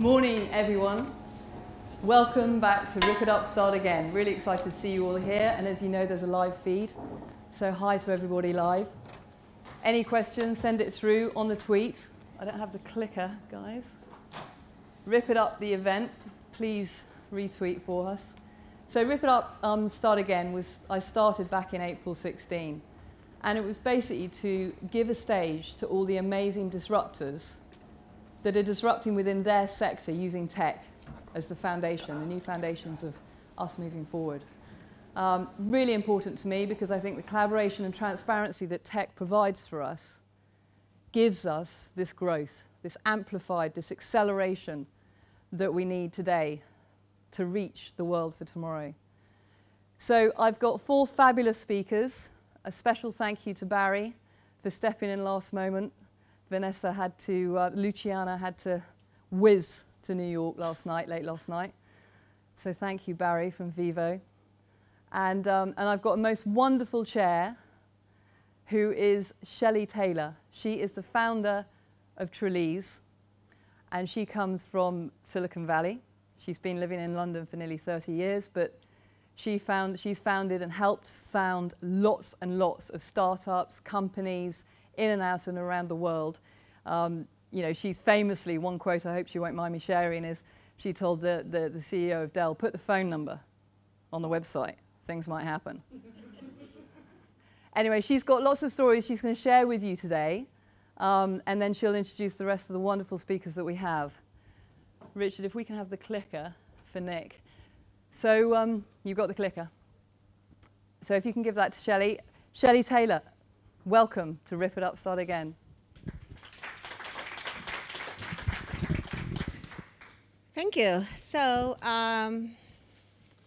Morning, everyone. Welcome back to Rip It Up, Start Again. Really excited to see you all here. And as you know, there's a live feed. So hi to everybody live. Any questions, send it through on the tweet. I don't have the clicker, guys. Rip It Up, the event. Please retweet for us. So Rip It Up, Start Again I started back in April 16. And it was basically to give a stage to all the amazing disruptors that are disrupting within their sector using tech as the foundation, the new foundations of us moving forward. Really important to me because I think the collaboration and transparency that tech provides for us gives us this growth, this amplified, this acceleration that we need today to reach the world for tomorrow. So I've got 4 fabulous speakers. A special thank you to Barry for stepping in last moment. Vanessa had to, Luciana had to whiz to New York late last night. So thank you, Barry, from Vivo. And I've got a most wonderful chair who is Shelley Taylor. She is the founder of Trelease, and she comes from Silicon Valley. She's been living in London for nearly 30 years, but she's founded and helped found lots and lots of startups, companies, in and out and around the world. You know, she's famously, one quote I hope she won't mind me sharing is, she told the CEO of Dell, put the phone number on the website, things might happen. Anyway, she's got lots of stories she's going to share with you today, and then she'll introduce the rest of the wonderful speakers that we have. Richard, if we can have the clicker for Nick. So you've got the clicker. So if you can give that to Shelley. Shelley Taylor. Welcome to Rip It Up, Start Again. Thank you. So,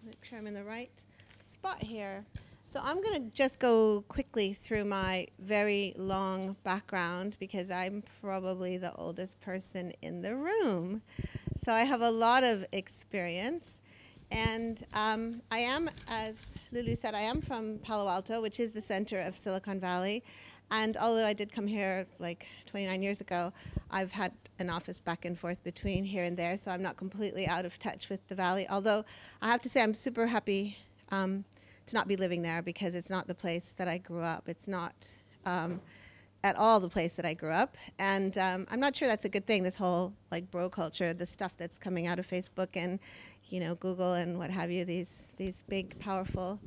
make sure I'm in the right spot here. So I'm going to just go quickly through my very long background because I'm probably the oldest person in the room. So I have a lot of experience. And I am, as Lulu said, I am from Palo Alto, which is the center of Silicon Valley. And although I did come here like 29 years ago, I've had an office back and forth between here and there, so I'm not completely out of touch with the Valley. Although I have to say I'm super happy to not be living there because it's not the place that I grew up. It's not at all the place that I grew up. And I'm not sure that's a good thing, this whole like bro culture, the stuff that's coming out of Facebook and Google and what have you, these big, powerful,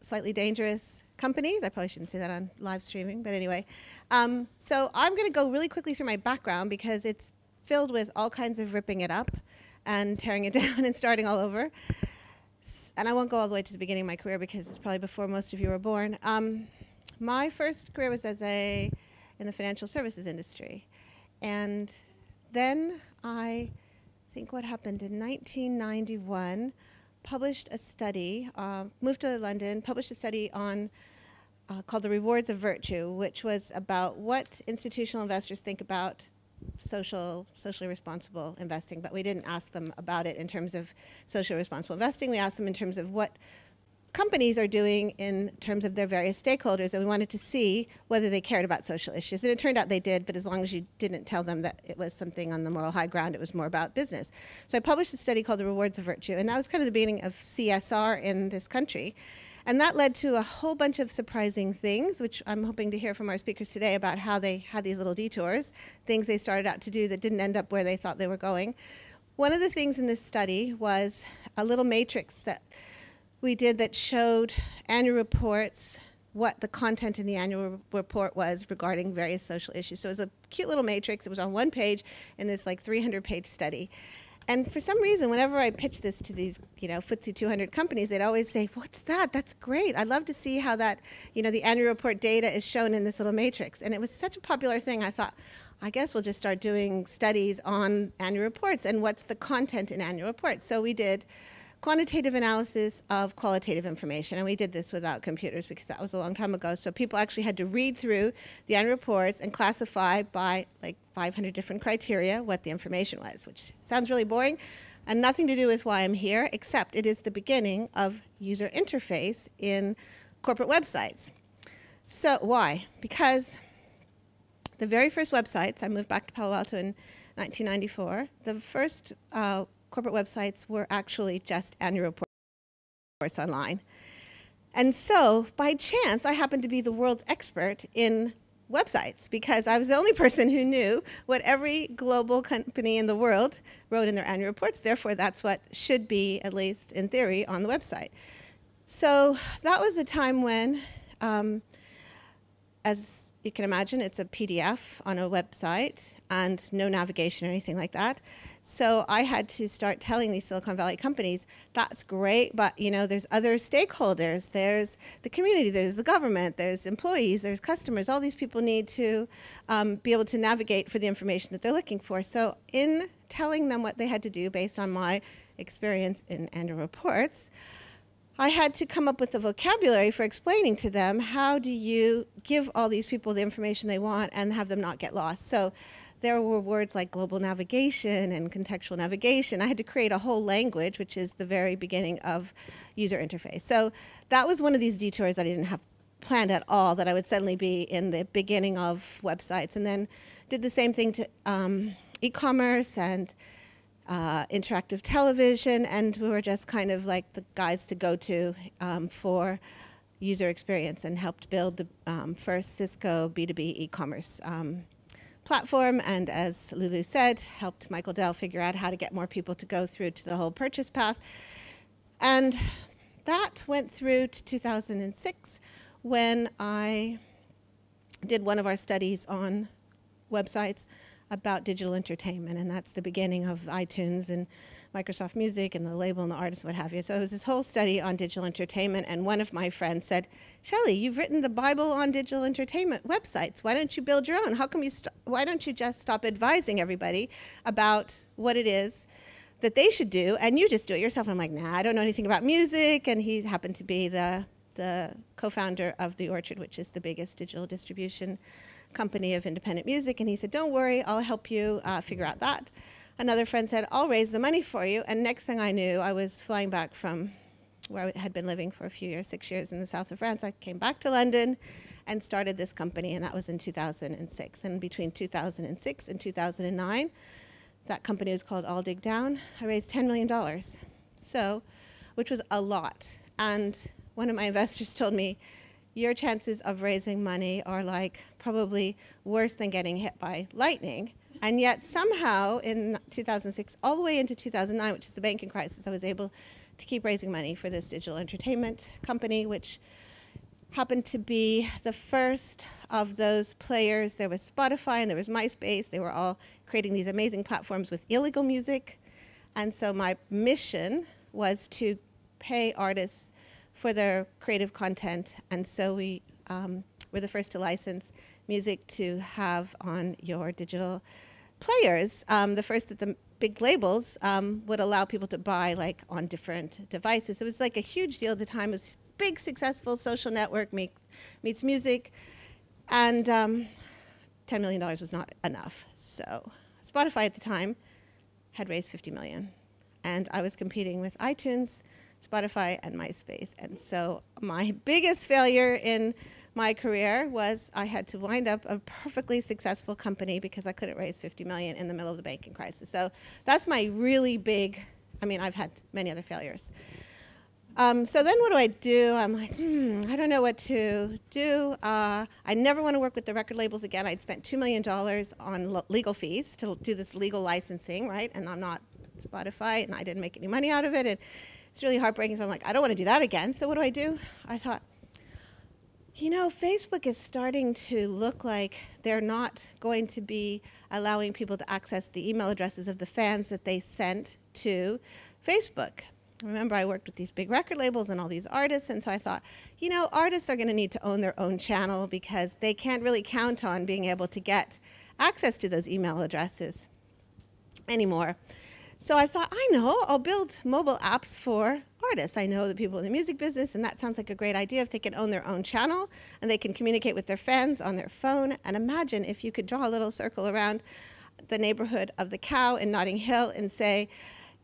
slightly dangerous companies. I probably shouldn't say that on live streaming, but anyway. So I'm going to go really quickly through my background because it's filled with all kinds of ripping it up and tearing it down and starting all over. And I won't go all the way to the beginning of my career because it's probably before most of you were born. My first career was in the financial services industry. And then I think what happened in 1991, published a study, moved to London, published a study on called The Rewards of Virtue, which was about what institutional investors think about socially responsible investing. But we didn't ask them about it in terms of socially responsible investing. We asked them in terms of what companies are doing in terms of their various stakeholders, and we wanted to see whether they cared about social issues. And it turned out they did, but as long as you didn't tell them that it was something on the moral high ground, it was more about business. So I published a study called The Rewards of Virtue, and that was kind of the beginning of CSR in this country. And that led to a whole bunch of surprising things, which I'm hoping to hear from our speakers today about how they had these little detours, things they started out to do that didn't end up where they thought they were going. One of the things in this study was a little matrix that we did that showed annual reports, what the content in the annual report was regarding various social issues. So it was a cute little matrix. It was on one page in this like 300-page study. And for some reason, whenever I pitched this to these, FTSE 200 companies, they'd always say, "What's that? That's great. I'd love to see how that, the annual report data is shown in this little matrix." And it was such a popular thing. I thought, I guess we'll just start doing studies on annual reports and what's the content in annual reports. So we did quantitative analysis of qualitative information, and we did this without computers because that was a long time ago. So people actually had to read through the annual reports and classify by like 500 different criteria what the information was, which sounds really boring and nothing to do with why I'm here, except it is the beginning of user interface in corporate websites. So why? Because the very first websites, I moved back to Palo Alto in 1994. The first corporate websites were actually just annual reports online. And so, by chance, I happened to be the world's expert in websites because I was the only person who knew what every global company in the world wrote in their annual reports. Therefore, that's what should be, at least in theory, on the website. So that was a time when, as you can imagine, it's a PDF on a website and no navigation or anything like that. So I had to start telling these Silicon Valley companies, that's great, but there's other stakeholders. There's the community, there's the government, there's employees, there's customers. All these people need to be able to navigate for the information that they're looking for. So in telling them what they had to do based on my experience in annual reports, I had to come up with a vocabulary for explaining to them how do you give all these people the information they want and have them not get lost. So there were words like global navigation and contextual navigation. I had to create a whole language, which is the very beginning of user interface. So that was one of these detours that I didn't have planned at all, that I would suddenly be in the beginning of websites. And then did the same thing to e-commerce and interactive television, and we were just kind of like the guys to go to for user experience, and helped build the first Cisco B2B e-commerce platform, and as Lulu said, helped Michael Dell figure out how to get more people to go through to the whole purchase path. And that went through to 2006 when I did one of our studies on websites about digital entertainment, and that's the beginning of iTunes and Microsoft Music and the label and the artist and what have you. So it was this whole study on digital entertainment, and one of my friends said, Shelley, you've written the Bible on digital entertainment websites. Why don't you build your own? How come why don't you just stop advising everybody about what it is that they should do, and you just do it yourself? And I'm like, nah, I don't know anything about music. And he happened to be the co-founder of The Orchard, which is the biggest digital distribution company of independent music. And he said, don't worry, I'll help you figure out that. Another friend said, I'll raise the money for you. And next thing I knew, I was flying back from where I had been living for a few years, 6 years in the south of France. I came back to London and started this company, and that was in 2006. And between 2006 and 2009, that company was called All Dig Down. I raised $10 million, so, which was a lot. And one of my investors told me, your chances of raising money are like probably worse than getting hit by lightning. And yet somehow in 2006 all the way into 2009, which is the banking crisis, I was able to keep raising money for this digital entertainment company, which happened to be the first of those players. There was Spotify and there was MySpace. They were all creating these amazing platforms with illegal music. And so my mission was to pay artists for their creative content. And so we were the first to license music to have on your digital players. The first that the big labels would allow people to buy like on different devices. It was like a huge deal at the time. It was big, successful social network meets music. And $10 million was not enough. So Spotify at the time had raised $50 million. And I was competing with iTunes, Spotify, and MySpace. And so my biggest failure in my career was I had to wind up a perfectly successful company because I couldn't raise $50 million in the middle of the banking crisis. So that's my really big, I mean, I've had many other failures. So then what do I do? I'm like, I don't know what to do. I never want to work with the record labels again. I'd spent $2 million on legal fees to do this legal licensing, right? And I'm not Spotify, and I didn't make any money out of it. And it's really heartbreaking. So I'm like, I don't want to do that again. So what do? I thought, you know, Facebook is starting to look like they're not going to be allowing people to access the email addresses of the fans that they sent to Facebook. Remember, I worked with these big record labels and all these artists, and so I thought, you know, artists are going to need to own their own channel because they can't really count on being able to get access to those email addresses anymore. So I thought, I know, I'll build mobile apps for artists. I know the people in the music business, and that sounds like a great idea if they can own their own channel and they can communicate with their fans on their phone. And imagine if you could draw a little circle around the neighborhood of the Cow in Notting Hill and say,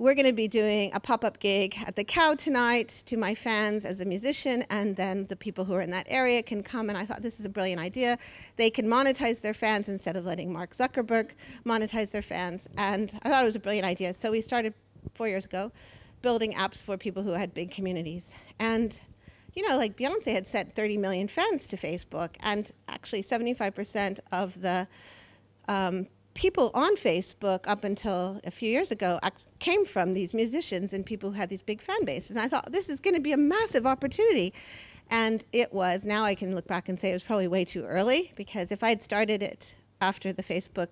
we're going to be doing a pop-up gig at the Cow tonight to my fans as a musician, and then the people who are in that area can come. And I thought, this is a brilliant idea. They can monetize their fans instead of letting Mark Zuckerberg monetize their fans. And I thought it was a brilliant idea. So we started 4 years ago building apps for people who had big communities. And you know, like Beyonce had sent 30 million fans to Facebook, and actually 75% of the people on Facebook up until a few years ago came from these musicians and people who had these big fan bases. And I thought, this is going to be a massive opportunity. And it was. Now I can look back and say it was probably way too early, because if I had started it after the Facebook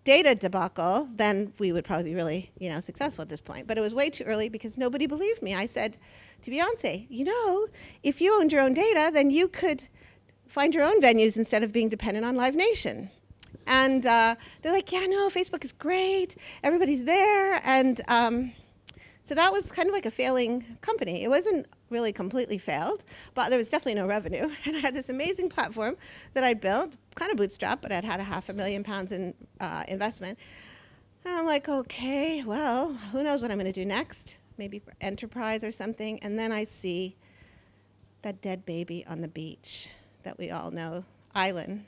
data debacle, then we would probably be really, you know, successful at this point. But it was way too early because nobody believed me. I said to Beyonce, you know, if you owned your own data, then you could find your own venues instead of being dependent on Live Nation. And they're like, yeah, no, Facebook is great. Everybody's there. And so that was kind of like a failing company. It wasn't really completely failed, but there was definitely no revenue. And I had this amazing platform that I built, kind of bootstrapped, but I'd had £500,000 in investment. And I'm like, okay, well, who knows what I'm going to do next? Maybe for enterprise or something. And then I see that dead baby on the beach that we all know, Island.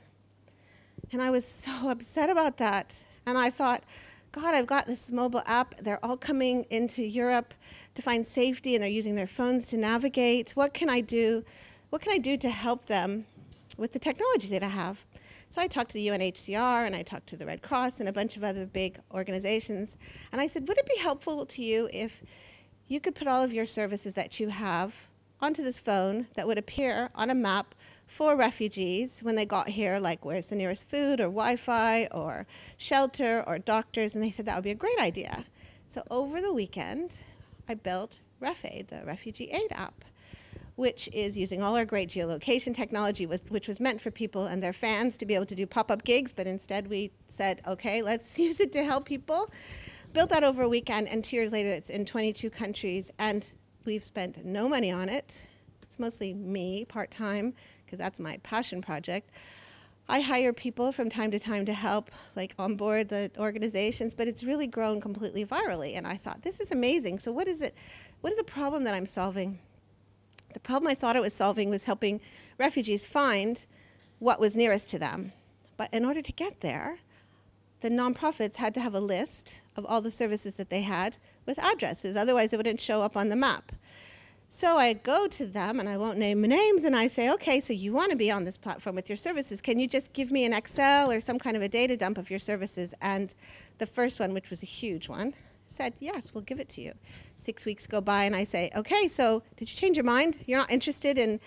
And I was so upset about that. And I thought, God, I've got this mobile app. They're all coming into Europe to find safety, and they're using their phones to navigate. What can I do? What can I do to help them with the technology that I have? So I talked to the UNHCR, and I talked to the Red Cross and a bunch of other big organizations. And I said, would it be helpful to you if you could put all of your services that you have onto this phone that would appear on a map for refugees when they got here, like where's the nearest food or Wi-Fi or shelter or doctors? And they said that would be a great idea. So over the weekend, I built RefAid, the Refugee Aid app, which is using all our great geolocation technology, which was meant for people and their fans to be able to do pop-up gigs, but instead we said, okay, let's use it to help people. Built that over a weekend, and 2 years later, it's in 22 countries, and we've spent no money on it. It's mostly me, part-time, because that's my passion project. I hire people from time to time to help, like onboard the organizations, but it's really grown completely virally. And I thought, this is amazing. So what is it? What is the problem that I'm solving? The problem I thought I was solving was helping refugees find what was nearest to them. But in order to get there, the nonprofits had to have a list of all the services that they had with addresses. Otherwise, it wouldn't show up on the map. So I go to them, and I won't name names, and I say, okay, so you want to be on this platform with your services. Can you just give me an Excel or some kind of a data dump of your services? And the first one, which was a huge one, said, yes, we'll give it to you. 6 weeks go by, and I say, okay, so did you change your mind? You're not interested in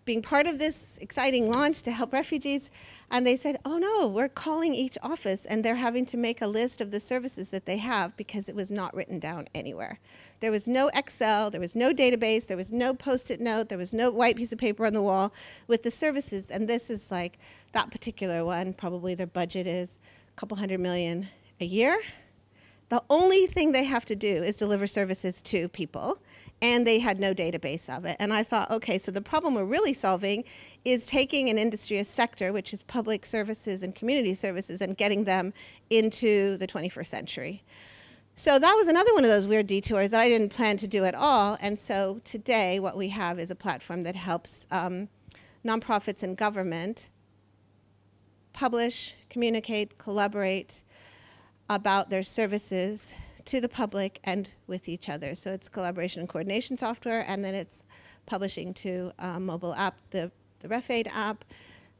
being part of this exciting launch to help refugees? And they said, oh no, we're calling each office, and they're having to make a list of the services that they have because it was not written down anywhere. There was no Excel, there was no database, there was no post-it note, there was no white piece of paper on the wall with the services. And this is like that particular one, probably their budget is a couple $100 million a year. The only thing they have to do is deliver services to people, and they had no database of it. And I thought, okay, so the problem we're really solving is taking an industry, a sector, which is public services and community services, and getting them into the 21st century. So that was another one of those weird detours that I didn't plan to do at all. And so today what we have is a platform that helps nonprofits and government publish, communicate, collaborate about their services to the public and with each other. So it's collaboration and coordination software, and then it's publishing to a mobile app, the RefAid app.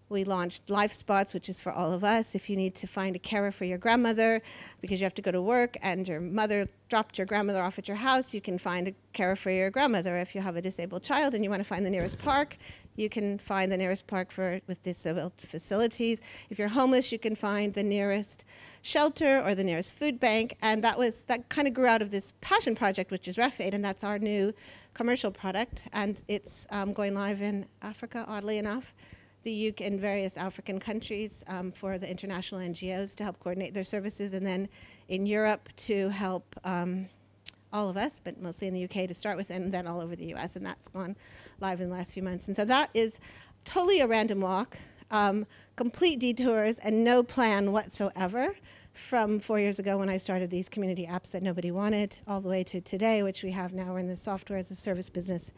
We launched Life Spots, which is for all of us. If you need to find a carer for your grandmother because you have to go to work and your mother dropped your grandmother off at your house, you can find a carer for your grandmother. If you have a disabled child and you want to find the nearest park, you can find the nearest park with disabled facilities. If you're homeless, you can find the nearest shelter or the nearest food bank. And that kind of grew out of this passion project, which is RefAid, and that's our new commercial product. And it's going live in Africa, oddly enough, the UK and various African countries for the international NGOs to help coordinate their services, and then in Europe to help all of us, but mostly in the UK to start with, and then all over the US, and that's gone live in the last few months. And so that is totally a random walk. complete detours and no plan whatsoever, from 4 years ago when I started these community apps that nobody wanted, all the way to today, which we have now. We're in the software as a service business.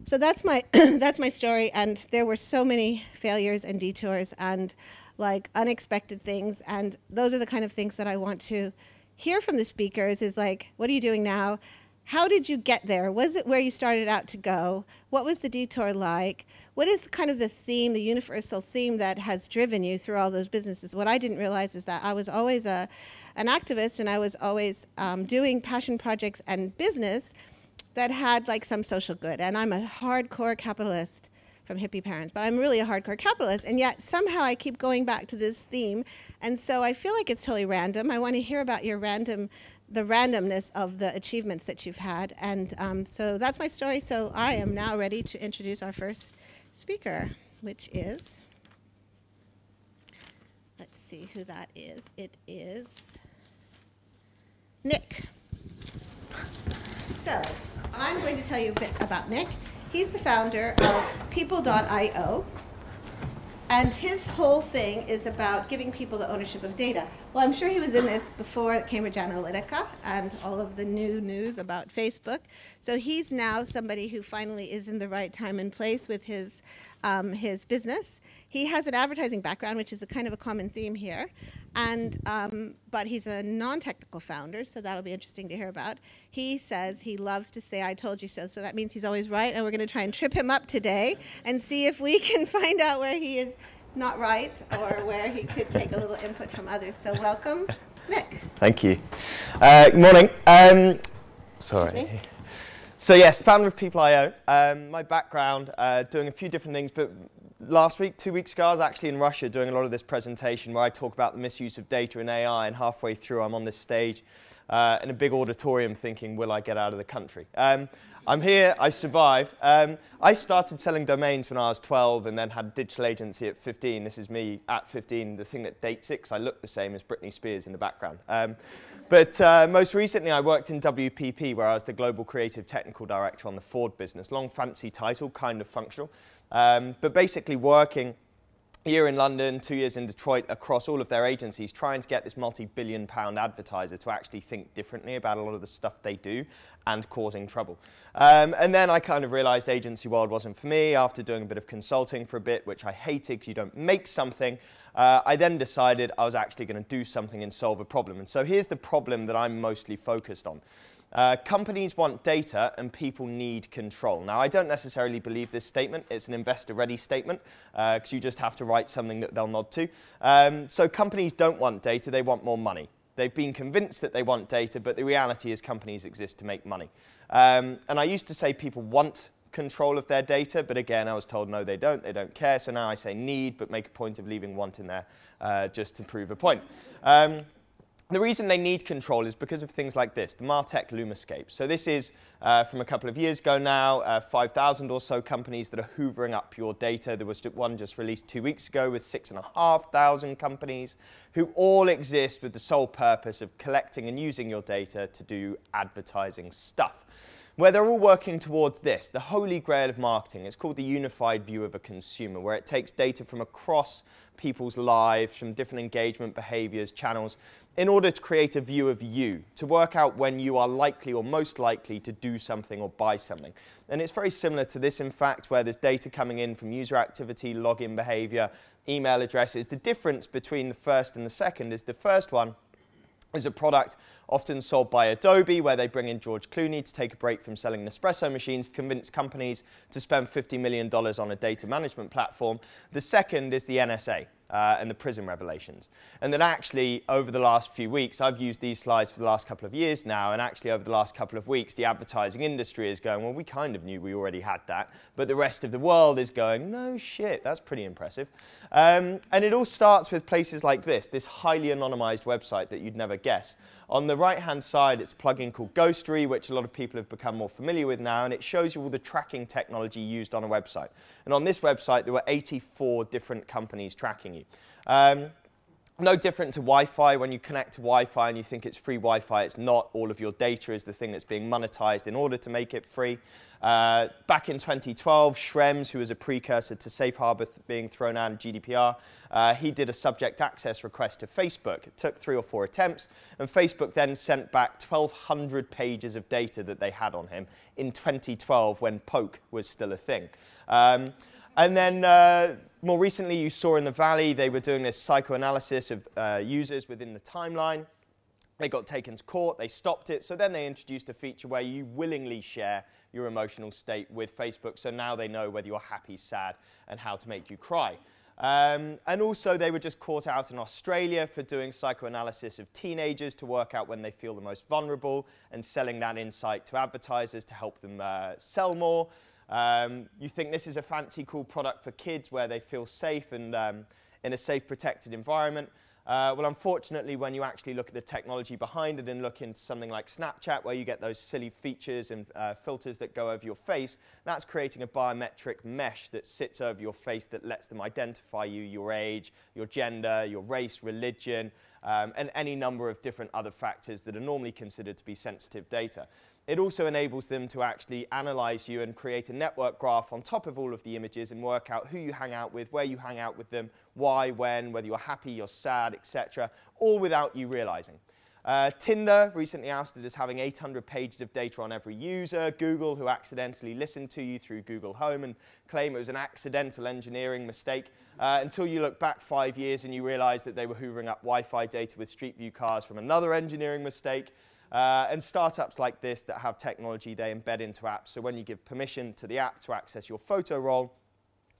So that's my that's my story, and there were so many failures and detours and like unexpected things, and those are the kind of things that I want to hear from the speakers. Is like, what are you doing now? How did you get there? Was it where you started out to go? What was the detour like? What is kind of the theme, the universal theme that has driven you through all those businesses? What I didn't realize is that I was always an activist, and I was always doing passion projects and business that had like some social good. And I'm a hardcore capitalist from hippie parents, but I'm really a hardcore capitalist, and yet somehow I keep going back to this theme. And so I feel like it's totally random. I want to hear about your the randomness of the achievements that you've had. And so that's my story. So I am now ready to introduce our first speaker, which is, let's see who that is. It is Nick. So I'm going to tell you a bit about Nick. He's the founder of people.io. And his whole thing is about giving people the ownership of data. Well, I'm sure he was in this before Cambridge Analytica and all of the new news about Facebook. So he's now somebody who finally is in the right time and place with his business. He has an advertising background, which is a kind of a common theme here. And but he's a non-technical founder, so that'll be interesting to hear about. He says he loves to say, "I told you so." So that means he's always right, and we're going to try and trip him up today and see if we can find out where he is not right or where he could take a little input from others. So welcome, Nick. Thank you. Good morning. Sorry. So yes, founder of people.io. My background, doing a few different things, but last week, 2 weeks ago, I was actually in Russia doing a lot of this presentation where I talk about the misuse of data and AI, and halfway through I'm on this stage in a big auditorium thinking, will I get out of the country? I'm here, I survived. I started selling domains when I was 12 and then had a digital agency at 15. This is me at 15, the thing that dates it, 'cause I look the same as Britney Spears in the background. But most recently, I worked in WPP, where I was the Global Creative Technical Director on the Ford business. Long, fancy title, kind of functional. But basically working a year in London, 2 years in Detroit, across all of their agencies, trying to get this multi-billion-pound advertiser to actually think differently about a lot of the stuff they do and causing trouble. And then I kind of realized agency world wasn't for me after doing a bit of consulting for a bit, which I hated because you don't make something. I then decided I was actually going to do something and solve a problem. And so here's the problem that I'm mostly focused on. Companies want data and people need control. Now, I don't necessarily believe this statement. It's an investor-ready statement because you just have to write something that they'll nod to. So companies don't want data. They want more money. They've been convinced that they want data, but the reality is companies exist to make money. And I used to say people want control of their data, but again, I was told, no, they don't care. So now I say need, but make a point of leaving want in there just to prove a point. The reason they need control is because of things like this, the Martech Lumascape. So this is from a couple of years ago now, 5,000 or so companies that are hoovering up your data. There was one just released 2 weeks ago with 6,500 companies who all exist with the sole purpose of collecting and using your data to do advertising stuff, where they're all working towards this, the holy grail of marketing. It's called the unified view of a consumer, where it takes data from across people's lives, from different engagement behaviors, channels, in order to create a view of you, to work out when you are likely or most likely to do something or buy something. And it's very similar to this, in fact, where there's data coming in from user activity, login behavior, email addresses. The difference between the first and the second is the first one is a product often sold by Adobe, where they bring in George Clooney to take a break from selling Nespresso machines, convince companies to spend $50 million on a data management platform. The second is the NSA and the PRISM revelations. And then actually, over the last few weeks, I've used these slides for the last couple of years now, and actually over the last couple of weeks, the advertising industry is going, well, we kind of knew we already had that, but the rest of the world is going, no shit, that's pretty impressive. And it all starts with places like this highly anonymized website that you'd never guess. On the right-hand side, it's a plugin called Ghostery, which a lot of people have become more familiar with now, and it shows you all the tracking technology used on a website. And on this website, there were 84 different companies tracking you. No different to Wi-Fi. When you connect to Wi-Fi and you think it's free Wi-Fi, it's not. All of your data is the thing that's being monetized in order to make it free. Back in 2012, Schrems, who was a precursor to Safe Harbor being thrown out of GDPR, he did a subject access request to Facebook. It took 3 or 4 attempts, and Facebook then sent back 1,200 pages of data that they had on him in 2012 when Poke was still a thing. And then more recently, you saw in the Valley, they were doing this psychoanalysis of users within the timeline. They got taken to court. They stopped it. So then they introduced a feature where you willingly share your emotional state with Facebook. So now they know whether you're happy, sad, and how to make you cry. And also, they were just caught out in Australia for doing psychoanalysis of teenagers to work out when they feel the most vulnerable and selling that insight to advertisers to help them sell more. You think this is a fancy, cool product for kids where they feel safe and in a safe, protected environment. Well, unfortunately, when you actually look at the technology behind it and look into something like Snapchat, where you get those silly features and filters that go over your face, that's creating a biometric mesh that sits over your face that lets them identify you, your age, your gender, your race, religion, and any number of different other factors that are normally considered to be sensitive data. It also enables them to actually analyze you and create a network graph on top of all of the images and work out who you hang out with, where you hang out with them, why, when, whether you're happy, you're sad, etc., all without you realizing. Tinder recently ousted as having 800 pages of data on every user. Google, who accidentally listened to you through Google Home and claim it was an accidental engineering mistake, until you look back 5 years and you realize that they were hoovering up Wi-Fi data with Street View cars from another engineering mistake. And startups like this that have technology they embed into apps. So when you give permission to the app to access your photo roll,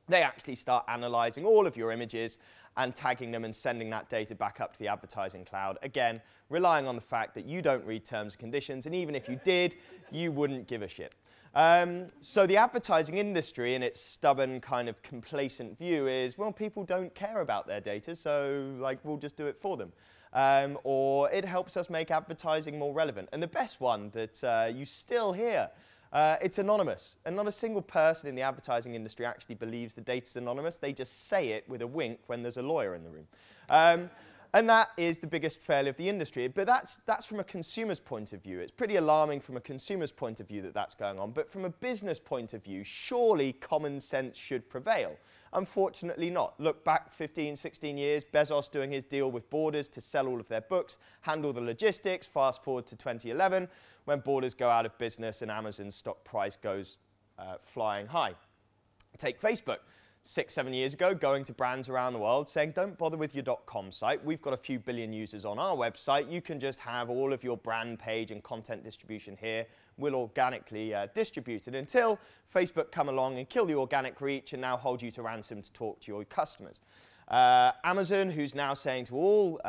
they actually start analyzing all of your images and tagging them and sending that data back up to the advertising cloud. Again, relying on the fact that you don't read terms and conditions, and even if you did, you wouldn't give a shit. So the advertising industry, in its stubborn kind of complacent view, is, well, people don't care about their data, so like we'll just do it for them. Or it helps us make advertising more relevant. And the best one that you still hear, it's anonymous. And not a single person in the advertising industry actually believes the data's anonymous. They just say it with a wink when there's a lawyer in the room. And that is the biggest failure of the industry. But that's from a consumer's point of view. It's pretty alarming from a consumer's point of view that that's going on. But from a business point of view, surely common sense should prevail. Unfortunately not. Look back 15, 16 years, Bezos doing his deal with Borders to sell all of their books, handle the logistics. Fast forward to 2011, when Borders go out of business and Amazon's stock price goes flying high. Take Facebook. 6, 7 years ago, going to brands around the world saying, don't bother with your .com site. We've got a few billion users on our website. You can just have all of your brand page and content distribution here. We'll organically distribute it, until Facebook come along and kill the organic reach and now hold you to ransom to talk to your customers. Amazon, who's now saying to all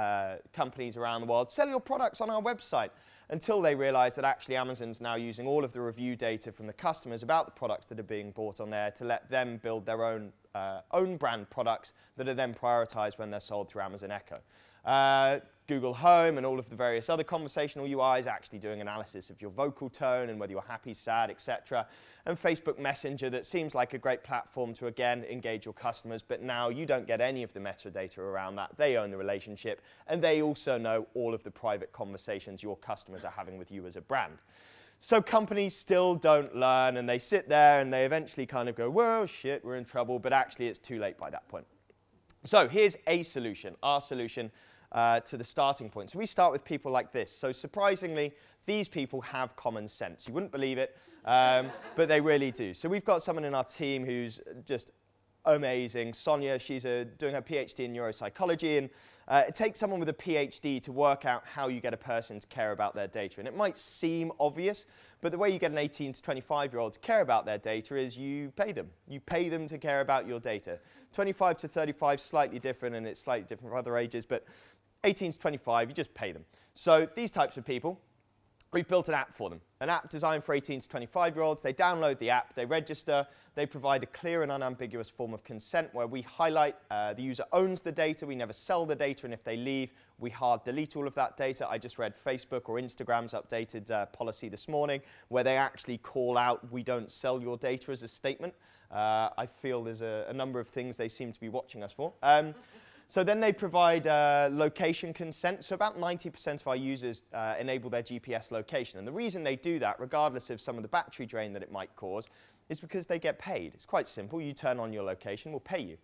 companies around the world, sell your products on our website, until they realize that actually Amazon's now using all of the review data from the customers about the products that are being bought on there to let them build their own brand products that are then prioritized when they're sold through Amazon Echo. Google Home and all of the various other conversational UIs actually doing analysis of your vocal tone and whether you're happy, sad, etc. And Facebook Messenger, that seems like a great platform to, again, engage your customers, but now you don't get any of the metadata around that. They own the relationship, and they also know all of the private conversations your customers are having with you as a brand. So companies still don't learn, and they sit there and they eventually kind of go, well, shit, we're in trouble, but actually it's too late by that point. So here's a solution, our solution to the starting point. So we start with people like this. So surprisingly, these people have common sense. You wouldn't believe it, but they really do. So we've got someone in our team who's just amazing. Sonia, she's doing her PhD in neuropsychology, and it takes someone with a PhD to work out how you get a person to care about their data. And it might seem obvious, but the way you get an 18 to 25-year-old to care about their data is you pay them. You pay them to care about your data. 25 to 35, slightly different, and it's slightly different for other ages, but 18 to 25, you just pay them. So these types of people, we've built an app for them, an app designed for 18 to 25-year-olds. They download the app, they register, they provide a clear and unambiguous form of consent where we highlight the user owns the data, we never sell the data, and if they leave, we hard delete all of that data. I just read Facebook or Instagram's updated policy this morning where they actually call out, we don't sell your data as a statement. I feel there's a number of things they seem to be watching us for. So then they provide location consent. So about 90% of our users enable their GPS location. And the reason they do that, regardless of some of the battery drain that it might cause, is because they get paid. It's quite simple. You turn on your location, we'll pay you.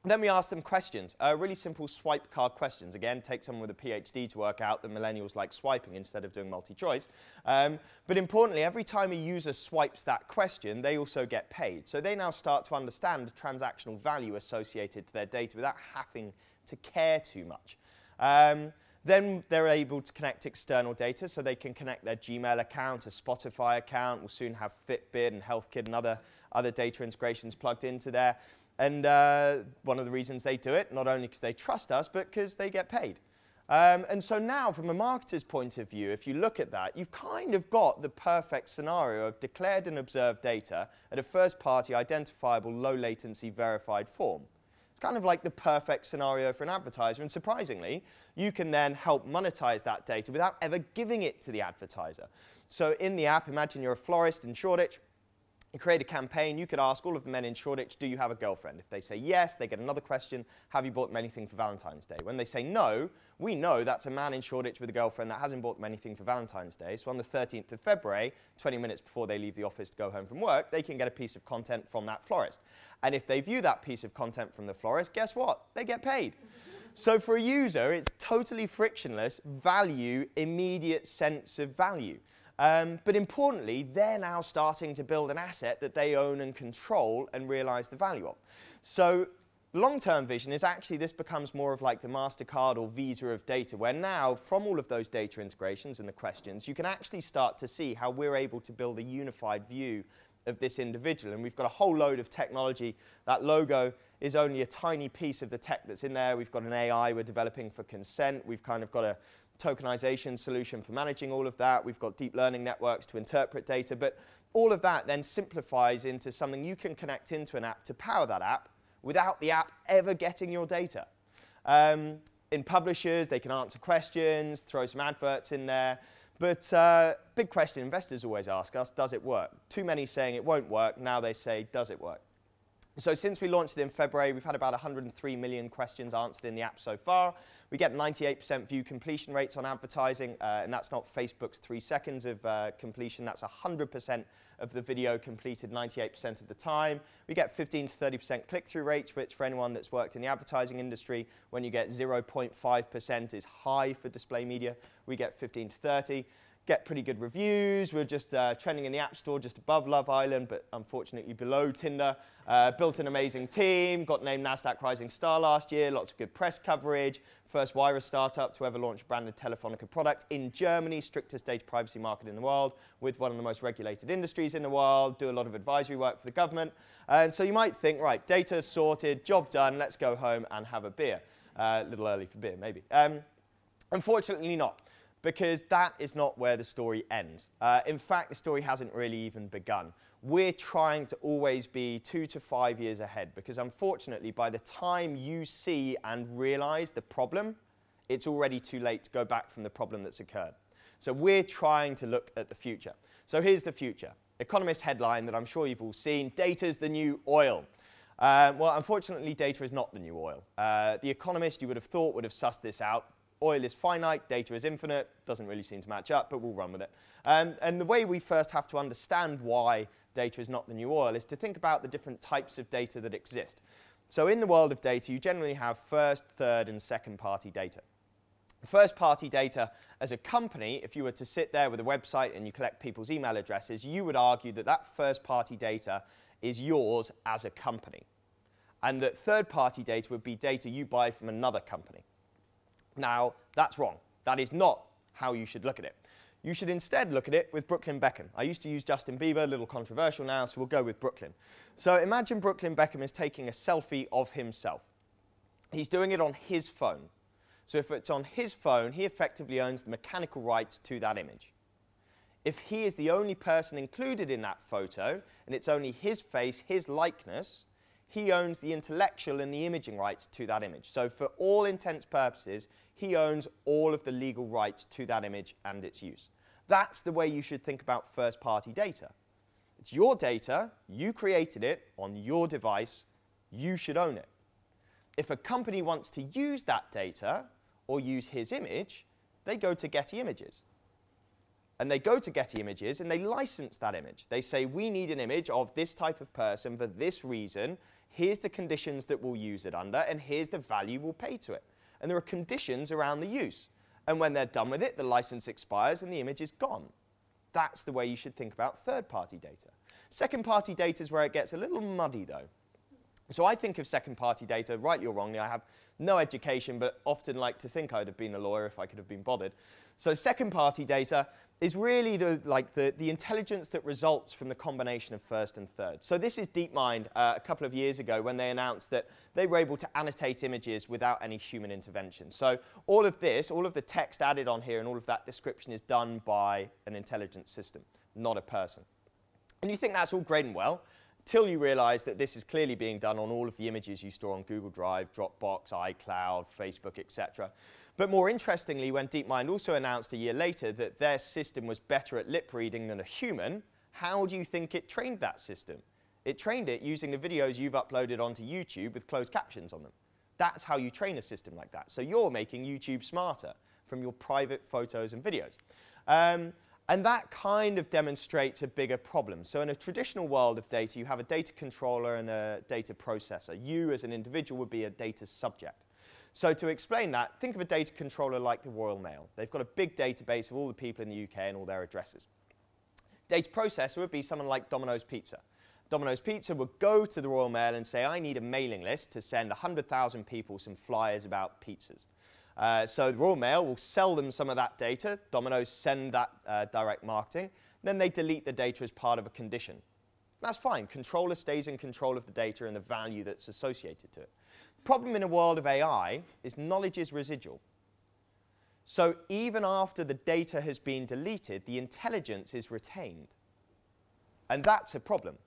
Then we ask them questions, really simple swipe card questions. Again, take someone with a PhD to work out that millennials like swiping instead of doing multi-choice. But importantly, every time a user swipes that question, they also get paid. So they now start to understand the transactional value associated to their data without having to care too much. Then they're able to connect external data, so they can connect their Gmail account, a Spotify account. We'll soon have Fitbit and HealthKit and other data integrations plugged into there. And one of the reasons they do it, not only because they trust us, but because they get paid. And so now, from a marketer's point of view, if you look at that, you've kind of got the perfect scenario of declared and observed data at a first-party, identifiable, low-latency, verified form. It's kind of like the perfect scenario for an advertiser. And surprisingly, you can then help monetize that data without ever giving it to the advertiser. So in the app, imagine you're a florist in Shoreditch. You create a campaign, you could ask all of the men in Shoreditch, do you have a girlfriend? If they say yes, they get another question, have you bought them anything for Valentine's Day? When they say no, we know that's a man in Shoreditch with a girlfriend that hasn't bought them anything for Valentine's Day. So on the 13th of February, 20 minutes before they leave the office to go home from work, they can get a piece of content from that florist. And if they view that piece of content from the florist, guess what? They get paid. So for a user, it's totally frictionless value, immediate sense of value. But importantly, they're now starting to build an asset that they own and control and realize the value of. So long-term vision is actually this becomes more of like the MasterCard or Visa of data, where now from all of those data integrations and the questions, you can actually start to see how we're able to build a unified view of this individual. And we've got a whole load of technology. That logo is only a tiny piece of the tech that's in there. We've got an AI we're developing for consent. We've kind of got a tokenization solution for managing all of that. We've got deep learning networks to interpret data. But all of that then simplifies into something you can connect into an app to power that app without the app ever getting your data. In publishers, they can answer questions, throw some adverts in there. But big question investors always ask us, does it work? Too many saying it won't work. Now they say, does it work? So since we launched it in February, we've had about 103 million questions answered in the app so far. We get 98% view completion rates on advertising, and that's not Facebook's 3 seconds of completion. That's 100% of the video completed 98% of the time. We get 15 to 30% click-through rates, which for anyone that's worked in the advertising industry, when you get 0.5% is high for display media. We get 15 to 30. Get pretty good reviews. We're just trending in the App Store just above Love Island, but unfortunately below Tinder. Built an amazing team, got named NASDAQ Rising Star last year, lots of good press coverage. First wireless startup to ever launch a branded Telefonica product in Germany, strictest data privacy market in the world, with one of the most regulated industries in the world, do a lot of advisory work for the government. And so you might think, right, data sorted, job done, let's go home and have a beer. A little early for beer, maybe. Unfortunately not. Because that is not where the story ends. In fact, the story hasn't really even begun. We're trying to always be 2 to 5 years ahead, because unfortunately, by the time you see and realize the problem, it's already too late to go back from the problem that's occurred. So we're trying to look at the future. So here's the future. Economist headline that I'm sure you've all seen, data's the new oil. Well, unfortunately, data is not the new oil. The Economist, you would have thought, would have sussed this out. Oil is finite, data is infinite, doesn't really seem to match up, but we'll run with it. And the way we first have to understand why data is not the new oil is to think about the different types of data that exist. So in the world of data, you generally have first, third, and second-party data. First-party data, as a company, if you were to sit there with a website and you collect people's email addresses, you would argue that that first-party data is yours as a company. And that third-party data would be data you buy from another company. Now, that's wrong. That is not how you should look at it. You should instead look at it with Brooklyn Beckham. I used to use Justin Bieber, a little controversial now, so we'll go with Brooklyn. So imagine Brooklyn Beckham is taking a selfie of himself. He's doing it on his phone. So if it's on his phone, he effectively owns the mechanical rights to that image. If he is the only person included in that photo, and it's only his face, his likeness, he owns the intellectual and the imaging rights to that image. So for all intents and purposes, he owns all of the legal rights to that image and its use. That's the way you should think about first-party data. It's your data, you created it on your device, you should own it. If a company wants to use that data or use his image, they go to Getty Images. And they go to Getty Images and they license that image. They say, we need an image of this type of person for this reason. Here's the conditions that we'll use it under, and here's the value we'll pay to it. And there are conditions around the use. And when they're done with it, the license expires and the image is gone. That's the way you should think about third-party data. Second-party data is where it gets a little muddy, though. So I think of second-party data, rightly or wrongly. I have no education, but often like to think I'd have been a lawyer if I could have been bothered. So second-party data is really the intelligence that results from the combination of first and third. So this is DeepMind a couple of years ago when they announced that they were able to annotate images without any human intervention. So all of this, all of the text added on here and all of that description is done by an intelligence system, not a person. And you think that's all great and well, till you realize that this is clearly being done on all of the images you store on Google Drive, Dropbox, iCloud, Facebook, etc. But more interestingly, when DeepMind also announced a year later that their system was better at lip reading than a human, how do you think it trained that system? It trained it using the videos you've uploaded onto YouTube with closed captions on them. That's how you train a system like that. So you're making YouTube smarter from your private photos and videos. And that kind of demonstrates a bigger problem. So in a traditional world of data, you have a data controller and a data processor. You, as an individual, would be a data subject. So to explain that, think of a data controller like the Royal Mail. They've got a big database of all the people in the UK and all their addresses. Data processor would be someone like Domino's Pizza. Domino's Pizza would go to the Royal Mail and say, I need a mailing list to send 100,000 people some flyers about pizzas. So the Royal Mail will sell them some of that data. Domino's send that direct marketing. Then they delete the data as part of a condition. That's fine. Controller stays in control of the data and the value that's associated to it. The problem in a world of AI is knowledge is residual. So even after the data has been deleted, the intelligence is retained. And that's a problem.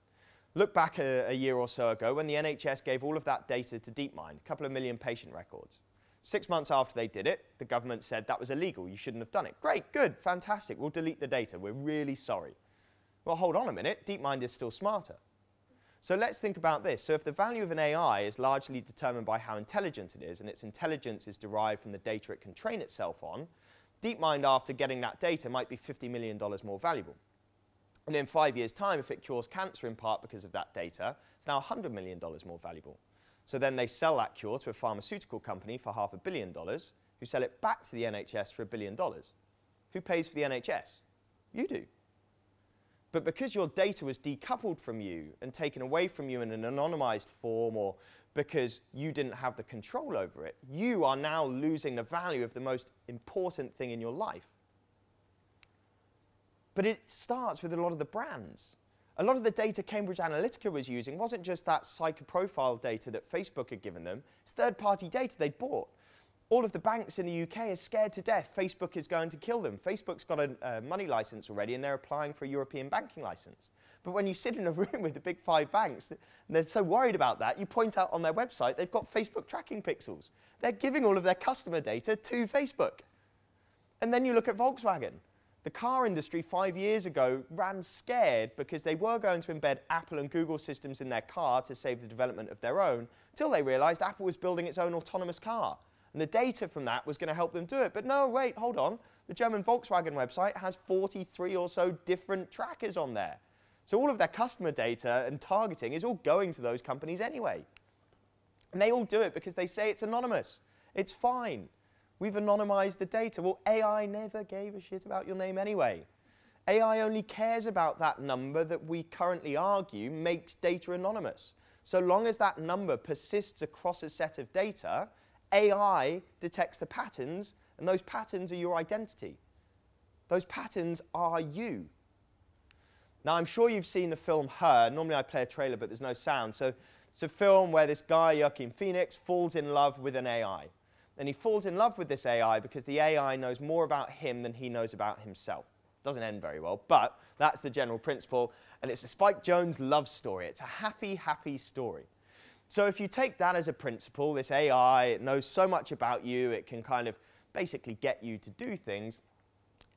Look back a year or so ago when the NHS gave all of that data to DeepMind, a couple of million patient records. 6 months after they did it, the government said that was illegal. You shouldn't have done it. Great, good, fantastic. We'll delete the data. We're really sorry. Well, hold on a minute. DeepMind is still smarter. So let's think about this. So if the value of an AI is largely determined by how intelligent it is, and its intelligence is derived from the data it can train itself on, DeepMind, after getting that data, might be $50 million more valuable. And in 5 years' time, if it cures cancer in part because of that data, it's now $100 million more valuable. So then they sell that cure to a pharmaceutical company for $500 million, who sell it back to the NHS for $1 billion. Who pays for the NHS? You do. But because your data was decoupled from you and taken away from you in an anonymized form, or because you didn't have the control over it, you are now losing the value of the most important thing in your life. But it starts with a lot of the brands. A lot of the data Cambridge Analytica was using wasn't just that psychoprofile data that Facebook had given them. It's third-party data they'd bought. All of the banks in the UK are scared to death. Facebook is going to kill them. Facebook's got a money license already, and they're applying for a European banking license. But when you sit in a room with the big 5 banks, and they're so worried about that, you point out on their website they've got Facebook tracking pixels. They're giving all of their customer data to Facebook. And then you look at Volkswagen. The car industry 5 years ago ran scared because they were going to embed Apple and Google systems in their car to save the development of their own, till they realized Apple was building its own autonomous car. And the data from that was going to help them do it. But no, wait, hold on. The German Volkswagen website has 43 or so different trackers on there. So all of their customer data and targeting is all going to those companies anyway. And they all do it because they say it's anonymous. It's fine. We've anonymized the data. Well, AI never gave a shit about your name anyway. AI only cares about that number that we currently argue makes data anonymous. So long as that number persists across a set of data, AI detects the patterns, and those patterns are your identity. Those patterns are you. Now, I'm sure you've seen the film Her. Normally I play a trailer, but there's no sound. So it's a film where this guy, Joaquin Phoenix, falls in love with an AI. And he falls in love with this AI because the AI knows more about him than he knows about himself. Doesn't end very well, but that's the general principle. And it's a Spike Jonze love story. It's a happy, happy story. So if you take that as a principle, this AI, it knows so much about you, it can kind of basically get you to do things.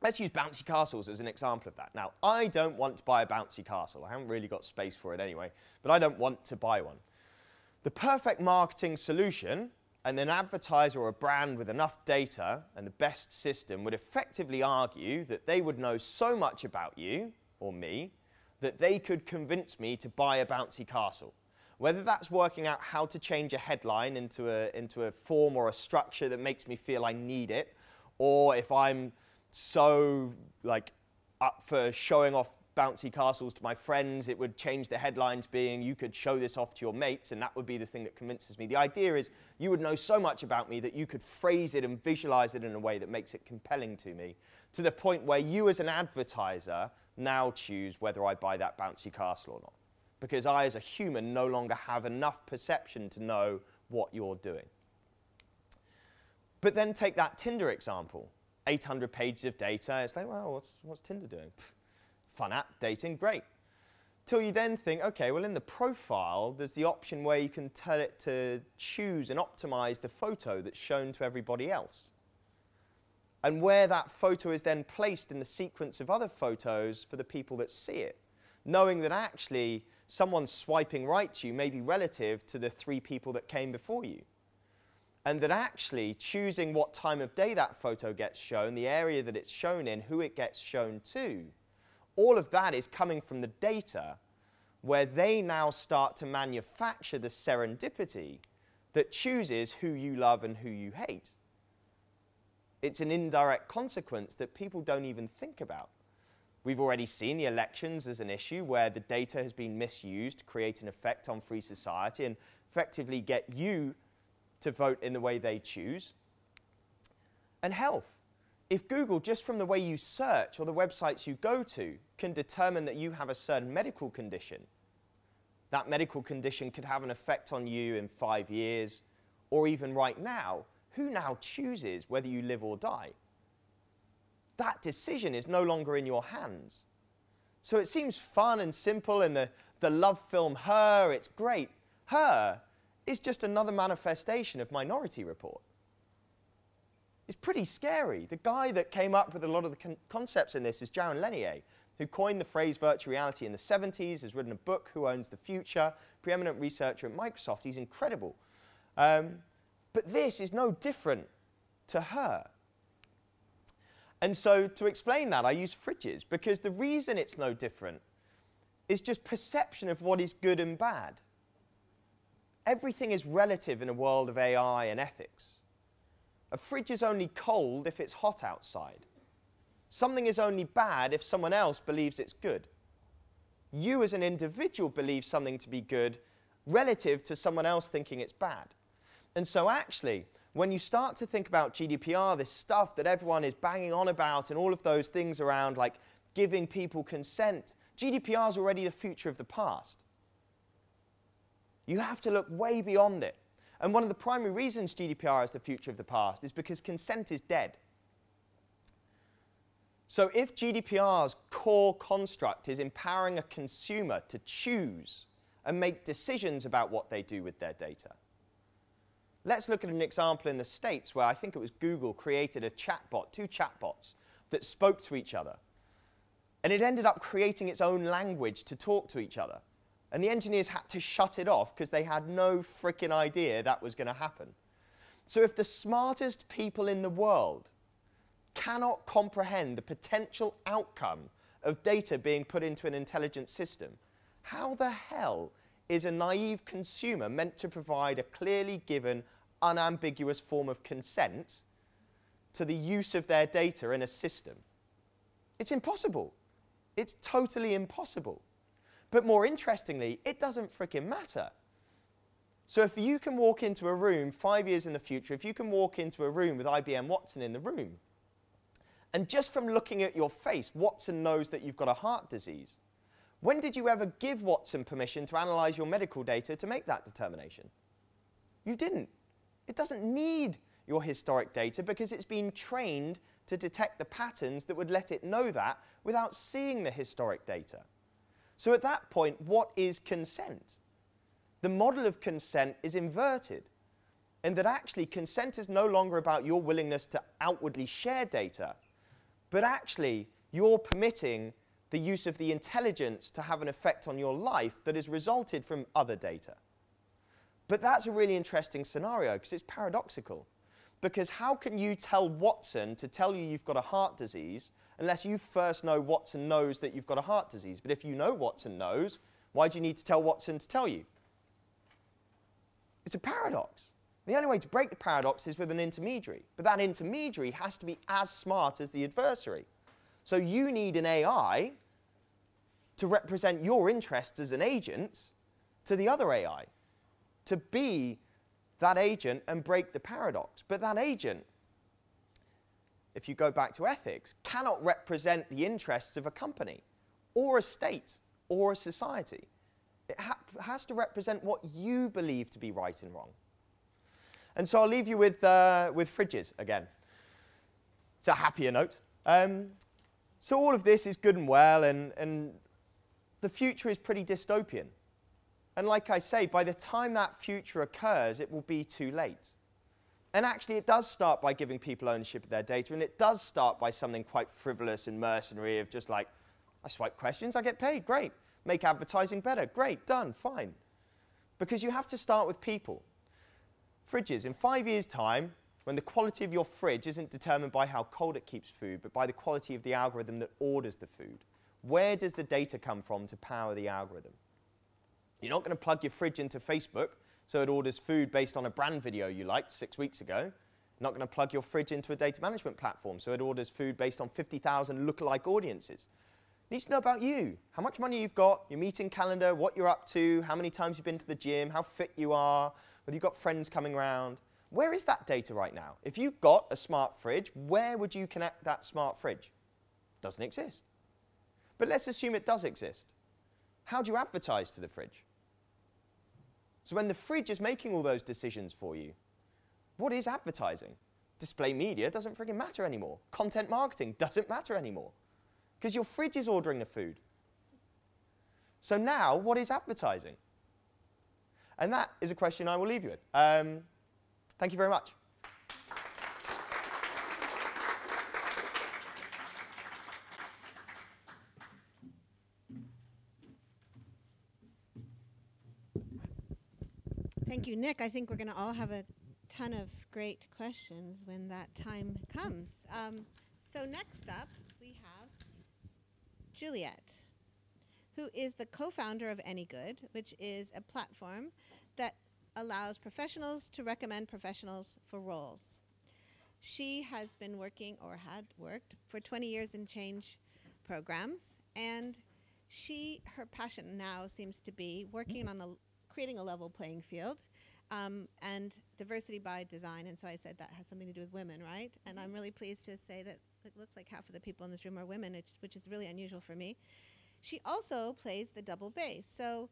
Let's use bouncy castles as an example of that. Now, I don't want to buy a bouncy castle. I haven't really got space for it anyway, but I don't want to buy one. The perfect marketing solution, and an advertiser or a brand with enough data and the best system would effectively argue that they would know so much about you, or me, that they could convince me to buy a bouncy castle. Whether that's working out how to change a headline into a form or a structure that makes me feel I need it, or if I'm so up for showing off bouncy castles to my friends, it would change the headlines being, you could show this off to your mates, and that would be the thing that convinces me. The idea is you would know so much about me that you could phrase it and visualize it in a way that makes it compelling to me, to the point where you as an advertiser now choose whether I buy that bouncy castle or not. Because I as a human no longer have enough perception to know what you're doing. But then take that Tinder example. 800 pages of data, it's like, well, what's Tinder doing? Fun app, dating, great. Till you then think, okay, well in the profile, there's the option where you can tell it to choose and optimize the photo that's shown to everybody else. And where that photo is then placed in the sequence of other photos for the people that see it. Knowing that actually someone swiping right to you may be relative to the 3 people that came before you. And that actually choosing what time of day that photo gets shown, the area that it's shown in, who it gets shown to, all of that is coming from the data where they now start to manufacture the serendipity that chooses who you love and who you hate. It's an indirect consequence that people don't even think about. We've already seen the elections as an issue where the data has been misused to create an effect on free society and effectively get you to vote in the way they choose. And health. If Google, just from the way you search or the websites you go to, can determine that you have a certain medical condition, that medical condition could have an effect on you in 5 years, or even right now, who now chooses whether you live or die? That decision is no longer in your hands. So it seems fun and simple in the love film Her, it's great. Her is just another manifestation of Minority Report. It's pretty scary. The guy that came up with a lot of the concepts in this is Jaron Lanier, who coined the phrase virtual reality in the 70s, has written a book, Who Owns the Future, preeminent researcher at Microsoft. He's incredible. But this is no different to Her. And so to explain that, I use fridges, because the reason it's no different is just perception of what is good and bad. Everything is relative in a world of AI and ethics. A fridge is only cold if it's hot outside. Something is only bad if someone else believes it's good. You as an individual believe something to be good relative to someone else thinking it's bad. And so actually, when you start to think about GDPR, this stuff that everyone is banging on about and all of those things around like giving people consent, GDPR is already the future of the past. You have to look way beyond it. And one of the primary reasons GDPR is the future of the past is because consent is dead. So if GDPR's core construct is empowering a consumer to choose and make decisions about what they do with their data, let's look at an example in the States where I think it was Google created a chatbot, 2 chatbots, that spoke to each other. And it ended up creating its own language to talk to each other. And the engineers had to shut it off because they had no freaking idea that was going to happen. So if the smartest people in the world cannot comprehend the potential outcome of data being put into an intelligent system, how the hell is a naive consumer meant to provide a clearly given, unambiguous form of consent to the use of their data in a system? It's impossible. It's totally impossible. But more interestingly, it doesn't frickin' matter. So if you can walk into a room 5 years in the future, if you can walk into a room with IBM Watson in the room, and just from looking at your face, Watson knows that you've got a heart disease. When did you ever give Watson permission to analyze your medical data to make that determination? You didn't. It doesn't need your historic data because it's been trained to detect the patterns that would let it know that without seeing the historic data. So at that point, what is consent? The model of consent is inverted, in that actually consent is no longer about your willingness to outwardly share data, but actually you're permitting the use of the intelligence to have an effect on your life that has resulted from other data. But that's a really interesting scenario because it's paradoxical. Because how can you tell Watson to tell you you've got a heart disease unless you first know Watson knows that you've got a heart disease? But if you know Watson knows, why do you need to tell Watson to tell you? It's a paradox. The only way to break the paradox is with an intermediary. But that intermediary has to be as smart as the adversary. So you need an AI to represent your interests as an agent to the other AI, to be that agent and break the paradox. But that agent, if you go back to ethics, cannot represent the interests of a company or a state or a society. It has to represent what you believe to be right and wrong. And so I'll leave you with fridges again. It's a happier note. So all of this is good and well, and the future is pretty dystopian. And like I say, by the time that future occurs, it will be too late. And actually, it does start by giving people ownership of their data, and it does start by something quite frivolous and mercenary of just like, I swipe questions, I get paid, great. Make advertising better, great, done, fine. Because you have to start with people. Fridges, in 5 years' time, when the quality of your fridge isn't determined by how cold it keeps food, but by the quality of the algorithm that orders the food, where does the data come from to power the algorithm? You're not going to plug your fridge into Facebook so it orders food based on a brand video you liked 6 weeks ago. You're not going to plug your fridge into a data management platform so it orders food based on 50,000 lookalike audiences. It needs to know about you, how much money you've got, your meeting calendar, what you're up to, how many times you've been to the gym, how fit you are, whether you've got friends coming around. Where is that data right now? If you've got a smart fridge, where would you connect that smart fridge? Doesn't exist. But let's assume it does exist. How do you advertise to the fridge? So when the fridge is making all those decisions for you, what is advertising? Display media doesn't friggin' matter anymore. Content marketing doesn't matter anymore because your fridge is ordering the food. So now, what is advertising? And that is a question I will leave you with. Thank you very much. Thank you, Nick. I think we're going to all have a ton of great questions when that time comes. So next up, we have Juliet, who is the co-founder of AnyGood, which is a platform that allows professionals to recommend professionals for roles. She has been working, or had worked, for 20 years in change programs, and her passion now seems to be working on creating a level playing field and diversity by design. And so I said that has something to do with women, right? And I'm really pleased to say that it looks like half of the people in this room are women, which is really unusual for me. She also plays the double bass. So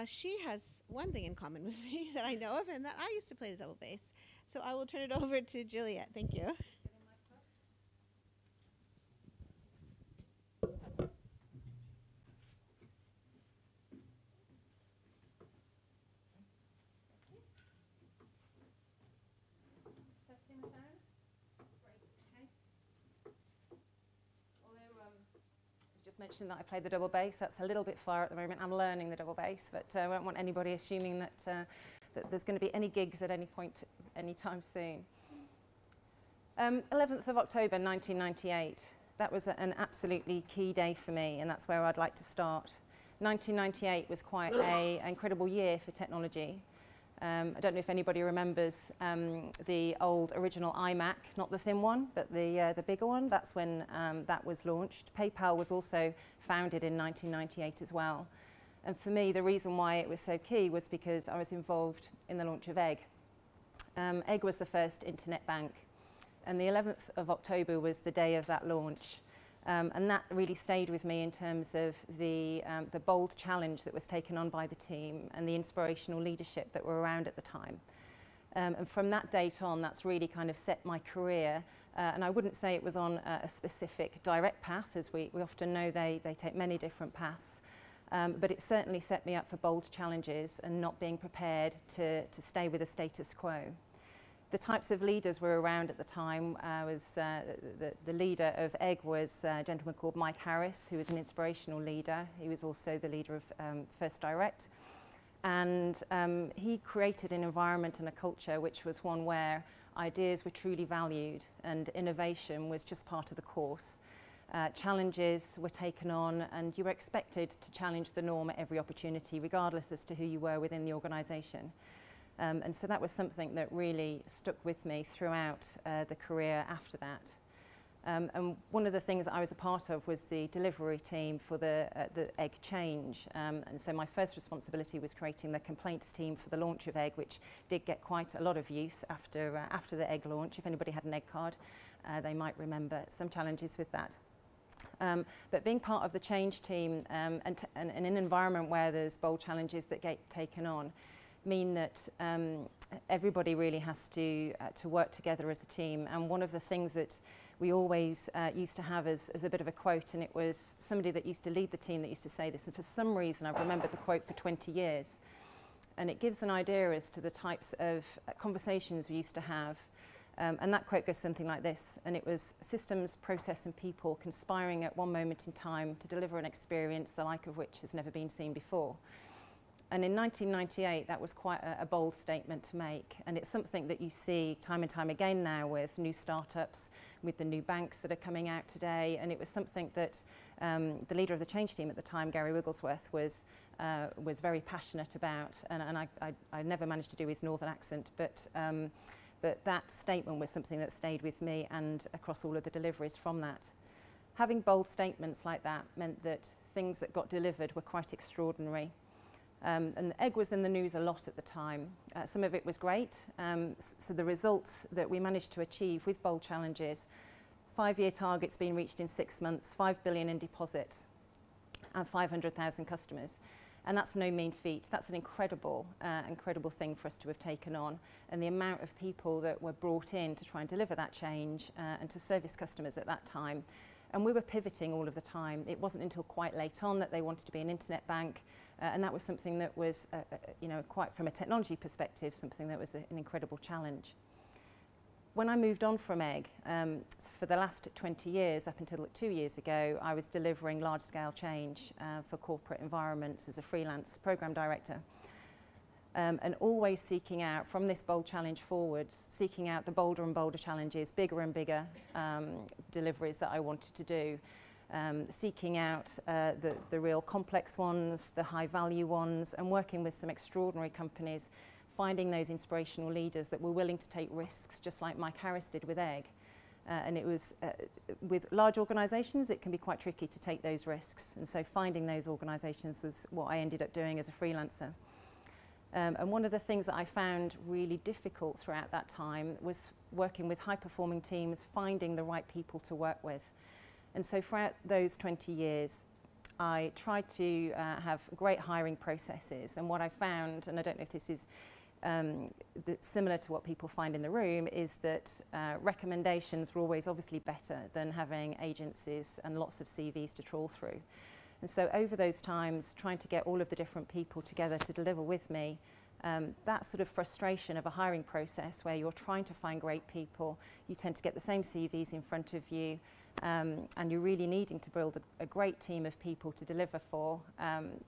she has one thing in common with me that I know of, and that I used to play the double bass. So I will turn it over to Juliet. Thank you. Mentioned that I play the double bass. That's a little bit far at the moment. I'm learning the double bass, but I don't want anybody assuming that, that there's going to be any gigs at any point anytime soon. 11th of October 1998. That was an absolutely key day for me, and that's where I'd like to start. 1998 was quite an incredible year for technology. I don't know if anybody remembers the old original iMac, not the thin one, but the bigger one. That's when that was launched. PayPal was also founded in 1998 as well. And for me, the reason why it was so key was because I was involved in the launch of Egg. Egg was the first internet bank, and the 11th of October was the day of that launch. And that really stayed with me in terms of the bold challenge that was taken on by the team and the inspirational leadership that were around at the time. And from that date on, that's really kind of set my career. And I wouldn't say it was on a specific direct path, as we often know they take many different paths. But it certainly set me up for bold challenges and not being prepared to stay with the status quo. The types of leaders were around at the time. The leader of Egg was a gentleman called Mike Harris, who was an inspirational leader. He was also the leader of First Direct. And he created an environment and a culture which was one where ideas were truly valued and innovation was just part of the course. Challenges were taken on and you were expected to challenge the norm at every opportunity, regardless as to who you were within the organisation. And so that was something that really stuck with me throughout the career after that. And one of the things that I was a part of was the delivery team for the egg change. And so my first responsibility was creating the complaints team for the launch of egg, which did get quite a lot of use after the egg launch. If anybody had an egg card, they might remember some challenges with that. But being part of the change team and in an environment where there's bold challenges that get taken on mean that everybody really has to work together as a team. And one of the things that we always used to have as a bit of a quote, and it was somebody that used to lead the team that used to say this, and for some reason I've remembered the quote for 20 years. And it gives an idea as to the types of conversations we used to have. And that quote goes something like this, and it was systems, process and people conspiring at one moment in time to deliver an experience the like of which has never been seen before. And in 1998, that was quite a bold statement to make. And it's something that you see time and time again now with new startups, with the new banks that are coming out today. And it was something that the leader of the change team at the time, Gary Wigglesworth, was very passionate about. And I never managed to do his northern accent, but that statement was something that stayed with me and across all of the deliveries from that. Having bold statements like that meant that things that got delivered were quite extraordinary. And the egg was in the news a lot at the time. Some of it was great. So the results that we managed to achieve with bold challenges, 5-year targets being reached in 6 months, 5 billion in deposits, and 500,000 customers. And that's no mean feat. That's an incredible thing for us to have taken on. And the amount of people that were brought in to try and deliver that change and to service customers at that time. And we were pivoting all of the time. It wasn't until quite late on that they wanted to be an internet bank. And that was something that was, quite from a technology perspective, something that was an incredible challenge. When I moved on from egg, for the last 20 years, up until 2 years ago, I was delivering large-scale change for corporate environments as a freelance program director. And always seeking out, from this bold challenge forwards, seeking out the bolder and bolder challenges, bigger and bigger deliveries that I wanted to do. Seeking out the real complex ones, the high value ones, and working with some extraordinary companies, finding those inspirational leaders that were willing to take risks, just like Mike Harris did with egg. And it was, with large organisations, it can be quite tricky to take those risks. And so finding those organisations was what I ended up doing as a freelancer. And one of the things that I found really difficult throughout that time was working with high-performing teams, finding the right people to work with. And so throughout those 20 years, I tried to have great hiring processes. And what I found, and I don't know if this is similar to what people find in the room, is that recommendations were always obviously better than having agencies and lots of CVs to trawl through. And so over those times, trying to get all of the different people together to deliver with me, that sort of frustration of a hiring process where you're trying to find great people, you tend to get the same CVs in front of you, and you're really needing to build a great team of people to deliver for.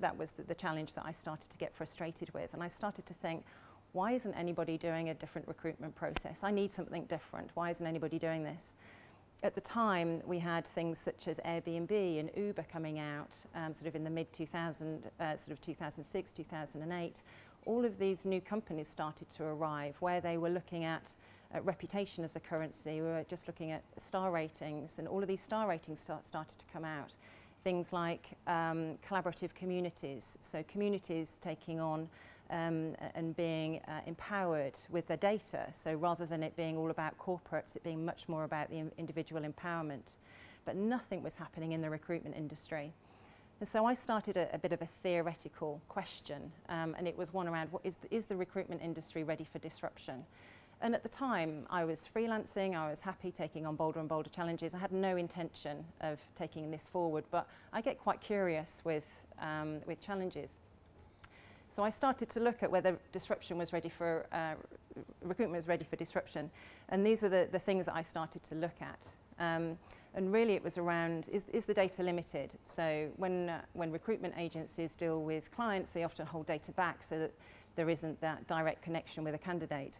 That was the challenge that I started to get frustrated with. And I started to think, why isn't anybody doing a different recruitment process? I need something different. Why isn't anybody doing this? At the time, we had things such as Airbnb and Uber coming out, sort of in the mid-2000s, sort of 2006, 2008. All of these new companies started to arrive where they were looking at reputation as a currency. We were just looking at star ratings, and all of these star ratings started to come out. Things like collaborative communities, so communities taking on and being empowered with their data. So rather than it being all about corporates, it being much more about the individual empowerment. But nothing was happening in the recruitment industry. And so I started a bit of a theoretical question, and it was one around, is the recruitment industry ready for disruption? And at the time, I was freelancing, I was happy taking on bolder and bolder challenges. I had no intention of taking this forward, but I get quite curious with challenges. So I started to look at whether disruption was ready for, recruitment was ready for disruption. And these were the things that I started to look at. And really it was around, is the data limited? So when recruitment agencies deal with clients, they often hold data back so that there isn't that direct connection with a candidate.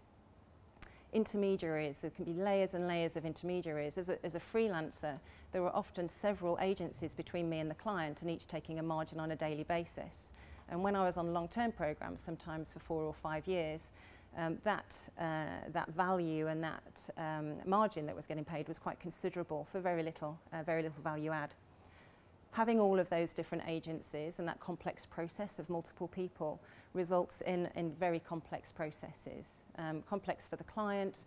Intermediaries, there can be layers and layers of intermediaries. As a freelancer, there were often several agencies between me and the client, and each taking a margin on a daily basis. And when I was on long-term programs, sometimes for 4 or 5 years, that value and that margin that was getting paid was quite considerable for very little value add. Having all of those different agencies and that complex process of multiple people results in very complex processes. Complex for the client,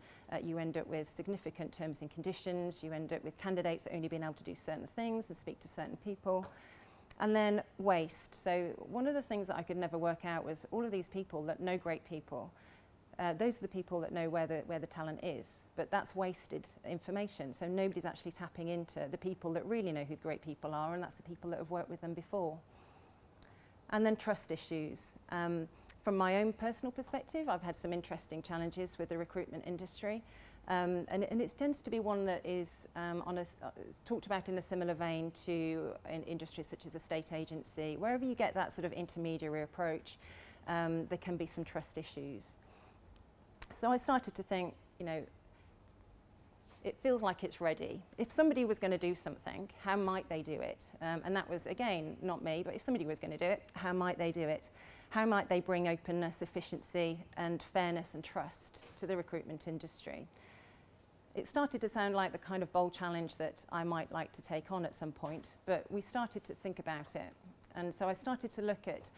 you end up with significant terms and conditions, you end up with candidates only being able to do certain things and speak to certain people. And then waste. So one of the things that I could never work out was all of these people that know great people. Those are the people that know where the talent is, but that's wasted information. So nobody's actually tapping into the people that really know who great people are, and that's the people that have worked with them before. And then trust issues. From my own personal perspective, I've had some interesting challenges with the recruitment industry, and it tends to be one that is talked about in a similar vein to industries such as a state agency. Wherever you get that sort of intermediary approach, there can be some trust issues. So I started to think, you know, it feels like it's ready. If somebody was going to do something, how might they do it? And that was, again, not me, but if somebody was going to do it, how might they do it? How might they bring openness, efficiency, and fairness and trust to the recruitment industry? It started to sound like the kind of bold challenge that I might like to take on at some point, but we started to think about it. And so I started to look at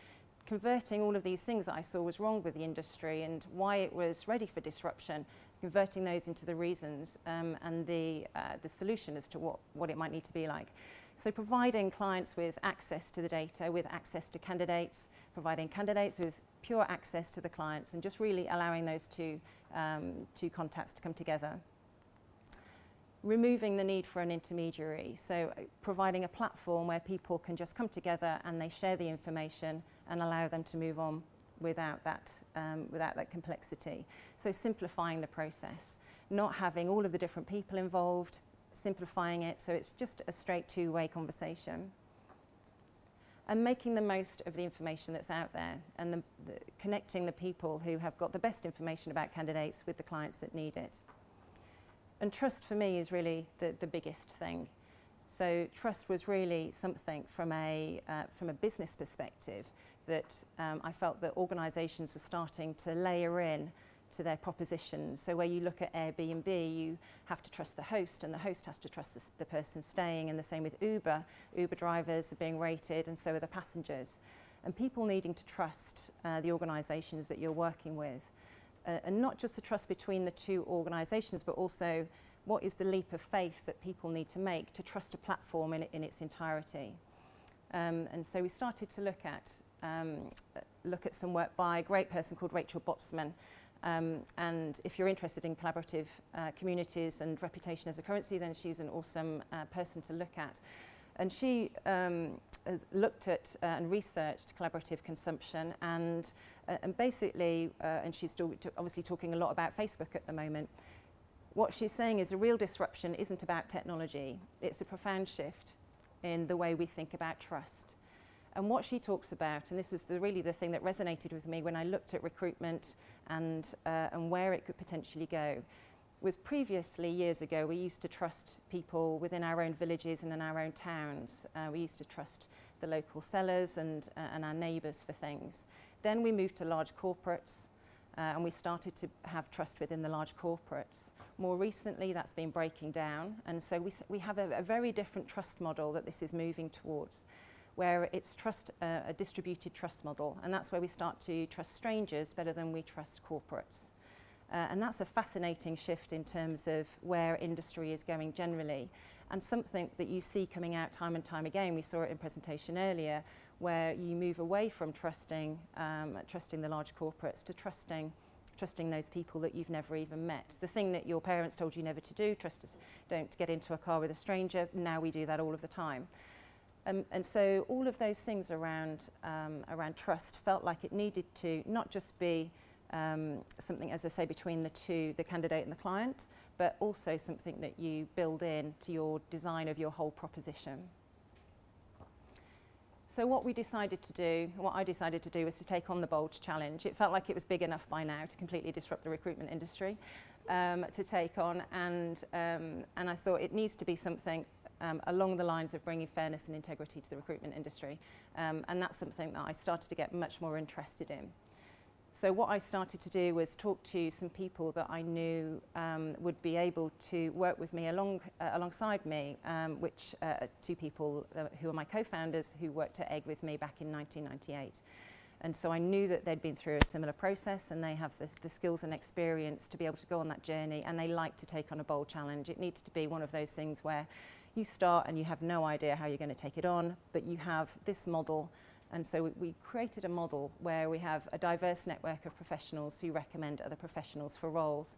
converting all of these things that I saw was wrong with the industry and why it was ready for disruption, converting those into the reasons and the solution as to what it might need to be like. So providing clients with access to the data, with access to candidates, providing candidates with pure access to the clients, and just really allowing those two contacts to come together. Removing the need for an intermediary, so providing a platform where people can just come together and they share the information and allow them to move on without that complexity. So simplifying the process, not having all of the different people involved, simplifying it so it's just a straight two-way conversation. And making the most of the information that's out there and connecting the people who have got the best information about candidates with the clients that need it. And trust for me is really the biggest thing. So trust was really something from a business perspective that I felt that organisations were starting to layer in to their propositions. So where you look at Airbnb, you have to trust the host, and the host has to trust the person staying, and the same with Uber. Uber drivers are being rated, and so are the passengers. And people needing to trust the organisations that you're working with. And not just the trust between the two organisations, but also what is the leap of faith that people need to make to trust a platform in its entirety. And so we started to look at some work by a great person called Rachel Botsman. And if you're interested in collaborative communities and reputation as a currency, then she's an awesome person to look at. And she has looked at and researched collaborative consumption, and basically, and she's obviously talking a lot about Facebook at the moment. What she's saying is the real disruption isn't about technology, it's a profound shift in the way we think about trust. And what she talks about, and this was really the thing that resonated with me when I looked at recruitment and where it could potentially go, was previously, years ago, we used to trust people within our own villages and in our own towns. We used to trust the local sellers and our neighbours for things. Then we moved to large corporates, and we started to have trust within the large corporates. More recently, that's been breaking down, and so we have a very different trust model that this is moving towards, where it's a distributed trust model, and that's where we start to trust strangers better than we trust corporates. And that's a fascinating shift in terms of where industry is going generally, and something that you see coming out time and time again. We saw it in presentation earlier, where you move away from trusting the large corporates to trusting those people that you've never even met. The thing that your parents told you never to do, don't get into a car with a stranger, now we do that all of the time. And so all of those things around trust felt like it needed to not just be something, as I say, between the candidate and the client, but also something that you build in to your design of your whole proposition. So what I decided to do was to take on the bold challenge. It felt like it was big enough by now to completely disrupt the recruitment industry, to take on, and I thought it needs to be something along the lines of bringing fairness and integrity to the recruitment industry, and that's something that I started to get much more interested in. So what I started to do was talk to some people that I knew would be able to work with me alongside me, which two people who are my co-founders who worked at Egg with me back in 1998. And so I knew that they'd been through a similar process, and they have the skills and experience to be able to go on that journey, and they like to take on a bold challenge. It needs to be one of those things where you start and you have no idea how you're going to take it on, but you have this model. And so we created a model where we have a diverse network of professionals who recommend other professionals for roles.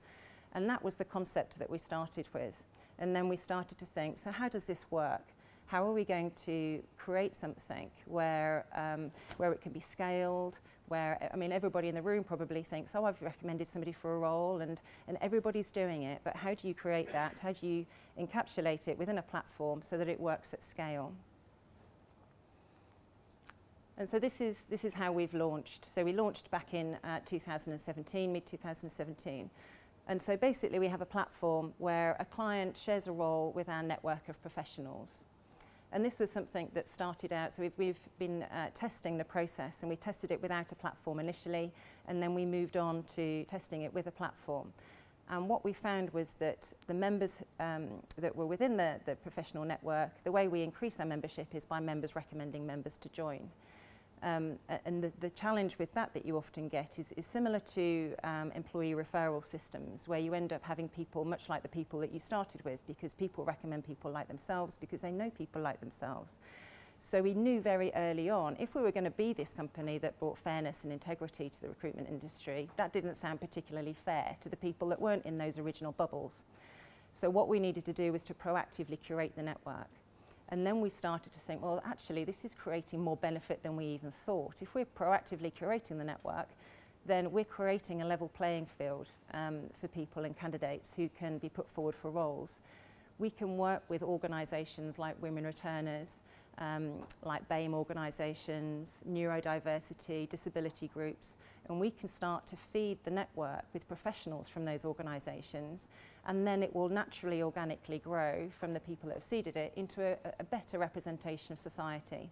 And that was the concept that we started with. And then we started to think, so how does this work? How are we going to create something where it can be scaled, where, I mean, everybody in the room probably thinks, oh, I've recommended somebody for a role, and everybody's doing it, but how do you create that? How do you encapsulate it within a platform so that it works at scale? And so this is how we've launched. So we launched back in 2017, mid-2017. And so basically we have a platform where a client shares a role with our network of professionals. And this was something that started out, so we've been testing the process, and we tested it without a platform initially, and then we moved on to testing it with a platform. And what we found was that the members that were within the professional network, the way we increase our membership is by members recommending members to join. And the challenge with that you often get is similar to employee referral systems, where you end up having people much like the people that you started with, because people recommend people like themselves because they know people like themselves. So we knew very early on, if we were going to be this company that brought fairness and integrity to the recruitment industry, that didn't sound particularly fair to the people that weren't in those original bubbles. So what we needed to do was to proactively curate the network. And then we started to think, well, actually, this is creating more benefit than we even thought. If we're proactively curating the network, then we're creating a level playing field for people and candidates who can be put forward for roles. We can work with organisations like Women Returners, like BAME organisations, neurodiversity, disability groups, and we can start to feed the network with professionals from those organisations, and then it will naturally, organically grow from the people that have seeded it into a better representation of society.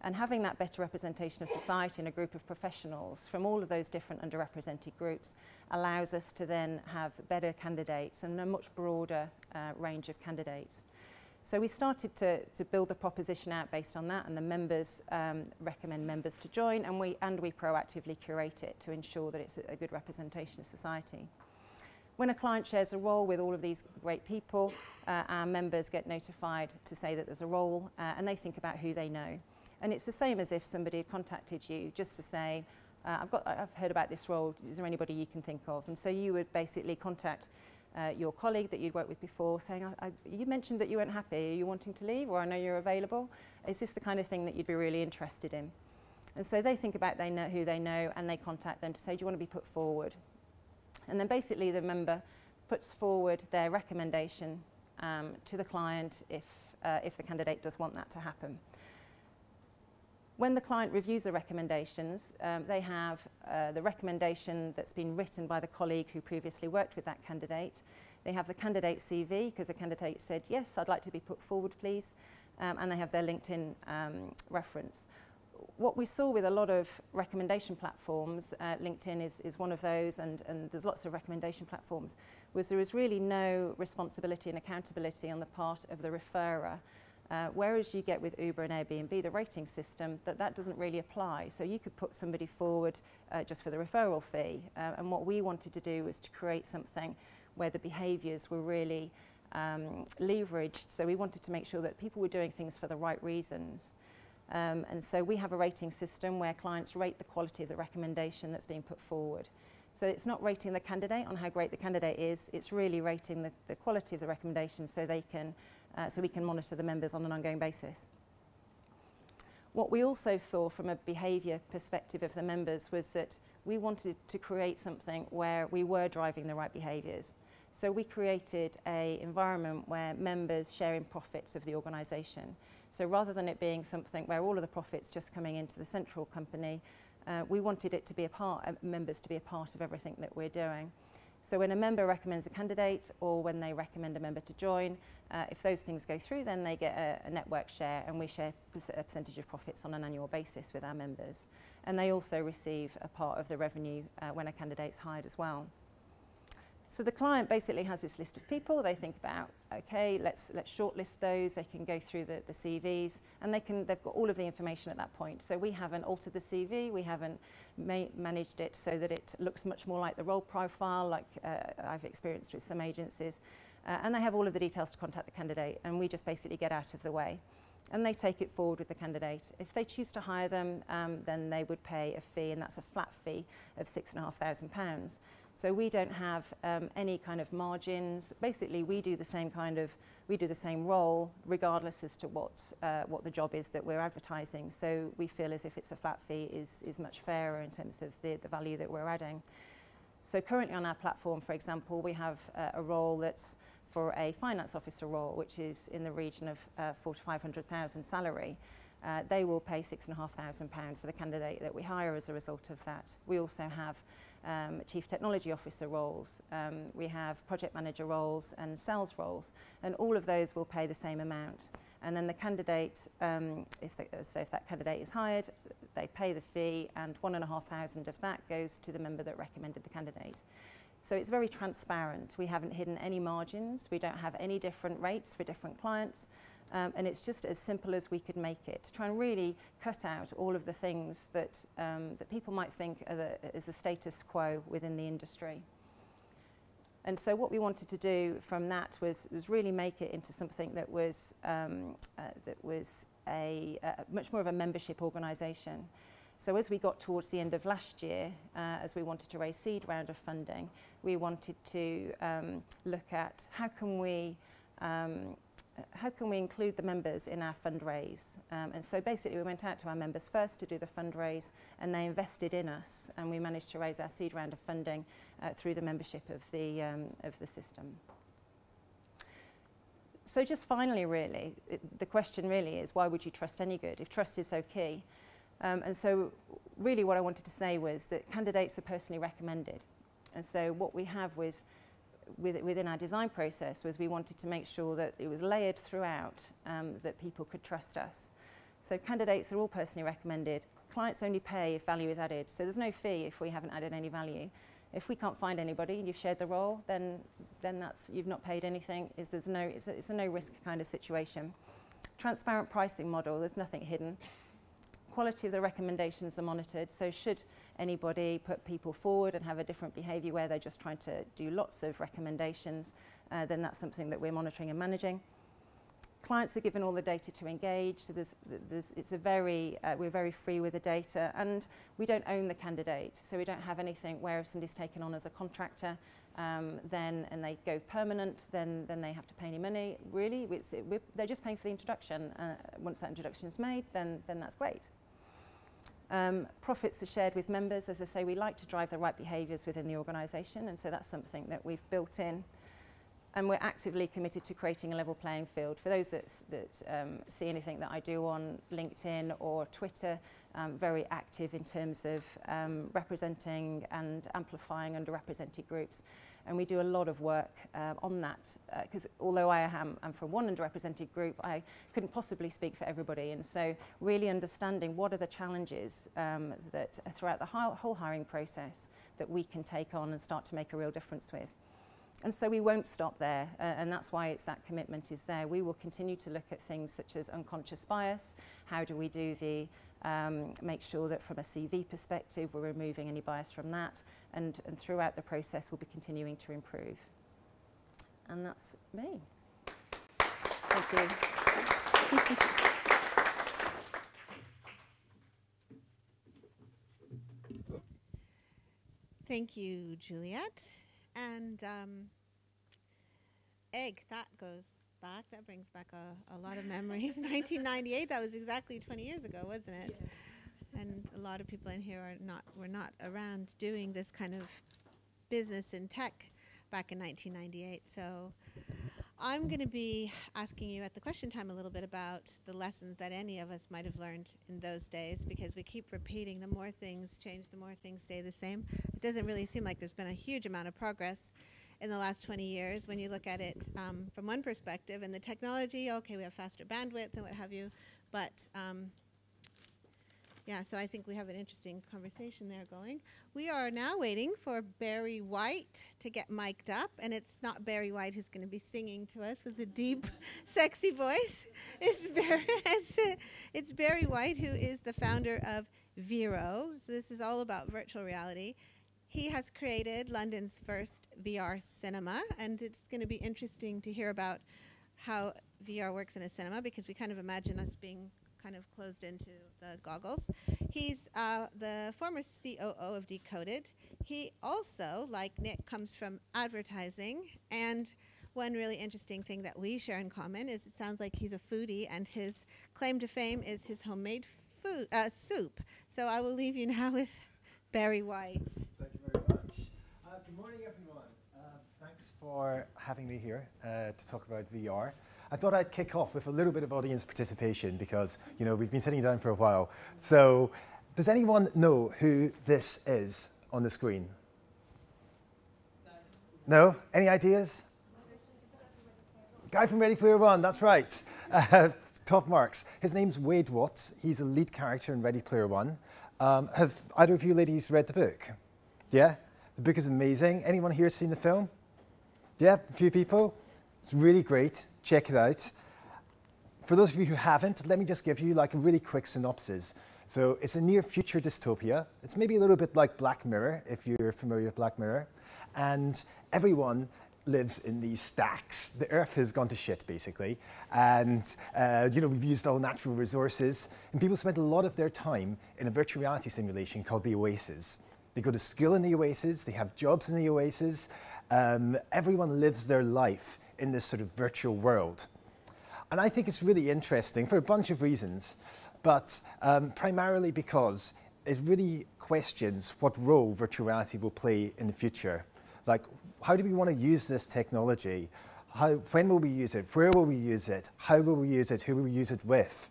And having that better representation of society in a group of professionals from all of those different underrepresented groups allows us to then have better candidates and a much broader range of candidates. So we started to build the proposition out based on that, and the members recommend members to join, and we proactively curate it to ensure that it's a good representation of society. When a client shares a role with all of these great people, our members get notified to say that there's a role, and they think about who they know. And it's the same as if somebody had contacted you just to say, I've heard about this role, is there anybody you can think of? And so you would basically contact your colleague that you'd worked with before, saying, you mentioned that you weren't happy, are you wanting to leave, or I know you're available? Is this the kind of thing that you'd be really interested in? And so they think about who they know, and they contact them to say, do you want to be put forward? And then basically the member puts forward their recommendation to the client if the candidate does want that to happen. When the client reviews the recommendations, they have the recommendation that's been written by the colleague who previously worked with that candidate. They have the candidate CV, because the candidate said, yes, I'd like to be put forward, please. And they have their LinkedIn reference. What we saw with a lot of recommendation platforms, LinkedIn is one of those, and there's lots of recommendation platforms, was there was really no responsibility and accountability on the part of the referrer. Whereas you get with Uber and Airbnb, the rating system, that doesn't really apply. So you could put somebody forward just for the referral fee. And what we wanted to do was to create something where the behaviours were really leveraged. So we wanted to make sure that people were doing things for the right reasons. And so we have a rating system where clients rate the quality of the recommendation that's being put forward. So it's not rating the candidate on how great the candidate is, it's really rating the quality of the recommendation so they can so we can monitor the members on an ongoing basis. What we also saw from a behaviour perspective of the members was that we wanted to create something where we were driving the right behaviours. So we created an environment where members share in profits of the organisation. So rather than it being something where all of the profits just coming into the central company, we wanted it to be members to be a part of everything that we're doing. So when a member recommends a candidate or when they recommend a member to join, if those things go through, then they get a network share, and we share a percentage of profits on an annual basis with our members. And they also receive a part of the revenue when a candidate's hired as well. So the client basically has this list of people. They think about, okay, let's shortlist those. They can go through the CVs, and they've got all of the information at that point. So we haven't altered the CV. We haven't managed it so that it looks much more like the role profile, like I've experienced with some agencies. And they have all of the details to contact the candidate, and we just basically get out of the way. And they take it forward with the candidate. If they choose to hire them, then they would pay a fee, and that's a flat fee of £6,500. So we don't have any kind of margins. Basically, we do the same role, regardless as to what the job is that we're advertising. So we feel as if it's a flat fee is much fairer in terms of the value that we're adding. So currently on our platform, for example, we have a role that's for a finance officer role, which is in the region of 400,000 to 500,000 salary. They will pay £6,500 for the candidate that we hire as a result of that. We also have chief technology officer roles, we have project manager roles and sales roles, and all of those will pay the same amount. And then the candidate, if that candidate is hired, they pay the fee, and £1,500 of that goes to the member that recommended the candidate. So it's very transparent. We haven't hidden any margins. We don't have any different rates for different clients. And it's just as simple as we could make it, to try and really cut out all of the things that, that people might think is the status quo within the industry. And so what we wanted to do from that was really make it into something that was much more of a membership organisation. So as we got towards the end of last year, as we wanted to raise seed round of funding, we wanted to look at how can we include the members in our fundraise? And so basically we went out to our members first to do the fundraise, and they invested in us, and we managed to raise our seed round of funding through the membership of the system. So just finally, really, the question really is, why would you trust any good if trust is so key? And so really what I wanted to say was that candidates are personally recommended. And so what we have was, within our design process, was we wanted to make sure that it was layered throughout, that people could trust us. So candidates are all personally recommended. Clients only pay if value is added. So there's no fee if we haven't added any value. If we can't find anybody and you've shared the role, then you've not paid anything. It's a no risk kind of situation. Transparent pricing model, there's nothing hidden. Quality of the recommendations are monitored, so should anybody put people forward and have a different behaviour where they're just trying to do lots of recommendations, then that's something that we're monitoring and managing. Clients are given all the data to engage, so we're very free with the data, and we don't own the candidate, so we don't have anything where if somebody's taken on as a contractor and they go permanent, then they have to pay any money. Really, they're just paying for the introduction. Once that introduction is made, then that's great. Profits are shared with members. As I say, we like to drive the right behaviours within the organisation, and so that's something that we've built in. And we're actively committed to creating a level playing field. For those that see anything that I do on LinkedIn or Twitter, I'm very active in terms of representing and amplifying underrepresented groups. And we do a lot of work on that, because although I'm from one underrepresented group, I couldn't possibly speak for everybody. And so really understanding what are the challenges that throughout the whole hiring process that we can take on and start to make a real difference with. And so we won't stop there, and that's why that commitment is there. We will continue to look at things such as unconscious bias. How do we do make sure that from a CV perspective we're removing any bias from that, and throughout the process we'll be continuing to improve. And that's me. Thank you. Thank you, Juliet. And Egg, that goes back, that brings back a lot of memories. 1998, that was exactly 20 years ago, wasn't it? Yeah. And a lot of people in here were not around doing this kind of business in tech. back in 1998. So I'm going to be asking you at the question time a little bit about the lessons that any of us might have learned in those days, because we keep repeating the more things change, the more things stay the same. It doesn't really seem like there's been a huge amount of progress in the last 20 years when you look at it from one perspective. And the technology, okay, we have faster bandwidth and what have you, but yeah, so I think we have an interesting conversation there going. We are now waiting for Barry White to get mic'd up, and it's not Barry White who's going to be singing to us with a deep, sexy voice. It's Barry White, who is the founder of Vero. So this is all about virtual reality. He has created London's first VR cinema, and it's going to be interesting to hear about how VR works in a cinema, because we kind of imagine us being kind of closed into the goggles. He's the former COO of Decoded. He also, like Nick, comes from advertising, and one really interesting thing that we share in common is it sounds like he's a foodie, and his claim to fame is his homemade food soup. So I will leave you now with Barry White. Thank you very much. Good morning, everyone. Thanks for having me here to talk about VR. I thought I'd kick off with a little bit of audience participation because, you know, we've been sitting down for a while. So, does anyone know who this is on the screen? No? Any ideas? Guy from Ready Player One, that's right. Top marks. His name's Wade Watts. He's a lead character in Ready Player One. Have either of you ladies read the book? Yeah? The book is amazing. Anyone here seen the film? Yeah, a few people. It's really great. Check it out. For those of you who haven't, let me just give you like a really quick synopsis. So it's a near future dystopia. It's maybe a little bit like Black Mirror, if you're familiar with Black Mirror. And everyone lives in these stacks. The Earth has gone to shit, basically. And you know, we've used all natural resources. And people spend a lot of their time in a virtual reality simulation called the Oasis. They go to school in the Oasis. They have jobs in the Oasis. Everyone lives their life in this sort of virtual world. And I think it's really interesting for a bunch of reasons, but primarily because it really questions what role virtual reality will play in the future. Like, how do we want to use this technology? When will we use it? Where will we use it? How will we use it? Who will we use it with?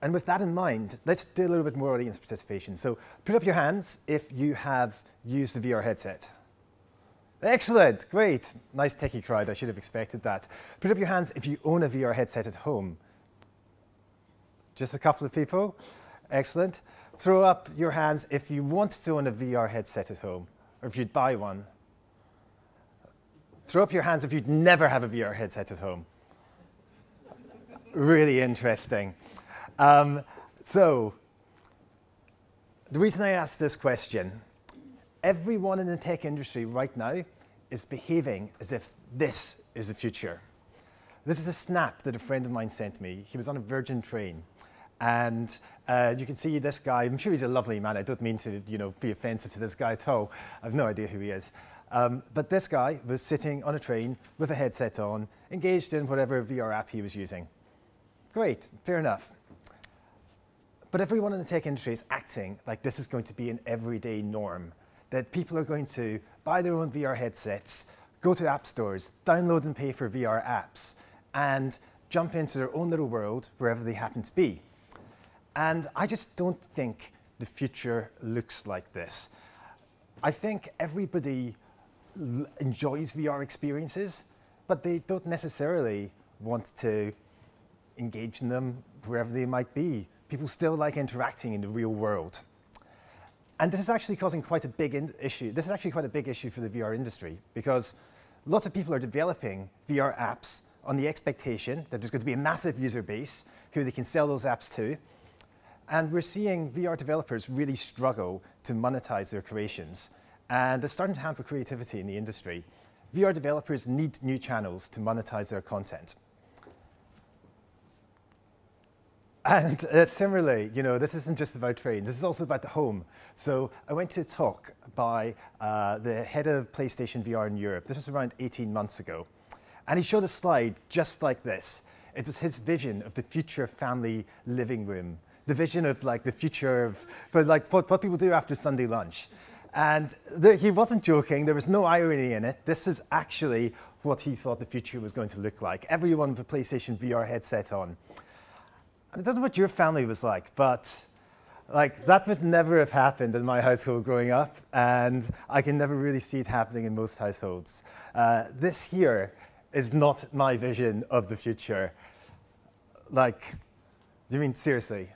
And with that in mind, let's do a little bit more audience participation. So put up your hands if you have used the VR headset. Excellent, great. Nice techie crowd, I should have expected that. Put up your hands if you own a VR headset at home. Just a couple of people, excellent. Throw up your hands if you want to own a VR headset at home, or if you'd buy one. Throw up your hands if you'd never have a VR headset at home. Really interesting. So, the reason I asked this question, everyone in the tech industry right now is behaving as if this is the future. This is a snap that a friend of mine sent me. He was on a Virgin train. And you can see this guy. I'm sure he's a lovely man. I don't mean to, you know, be offensive to this guy at all. I have no idea who he is. But this guy was sitting on a train with a headset on, engaged in whatever VR app he was using. Great, fair enough. But everyone in the tech industry is acting like this is going to be an everyday norm, that people are going to buy their own VR headsets, go to app stores, download and pay for VR apps, and jump into their own little world wherever they happen to be. And I just don't think the future looks like this. I think everybody enjoys VR experiences, but they don't necessarily want to engage in them wherever they might be. People still like interacting in the real world. And this is actually causing quite a big issue. This is actually quite a big issue for the VR industry, because lots of people are developing VR apps on the expectation that there's going to be a massive user base who they can sell those apps to. And we're seeing VR developers really struggle to monetize their creations. And it's starting to hamper creativity in the industry. VR developers need new channels to monetize their content. And similarly, you know, this isn't just about trains. This is also about the home. So I went to a talk by the head of PlayStation VR in Europe. This was around 18 months ago. And he showed a slide just like this. It was his vision of the future family living room, the vision of like the future of like what people do after Sunday lunch. And he wasn't joking. There was no irony in it. This was actually what he thought the future was going to look like. Everyone with a PlayStation VR headset on. And I don't know what your family was like, but like that would never have happened in my household growing up, and I can never really see it happening in most households. This here is not my vision of the future. Like, do you mean seriously?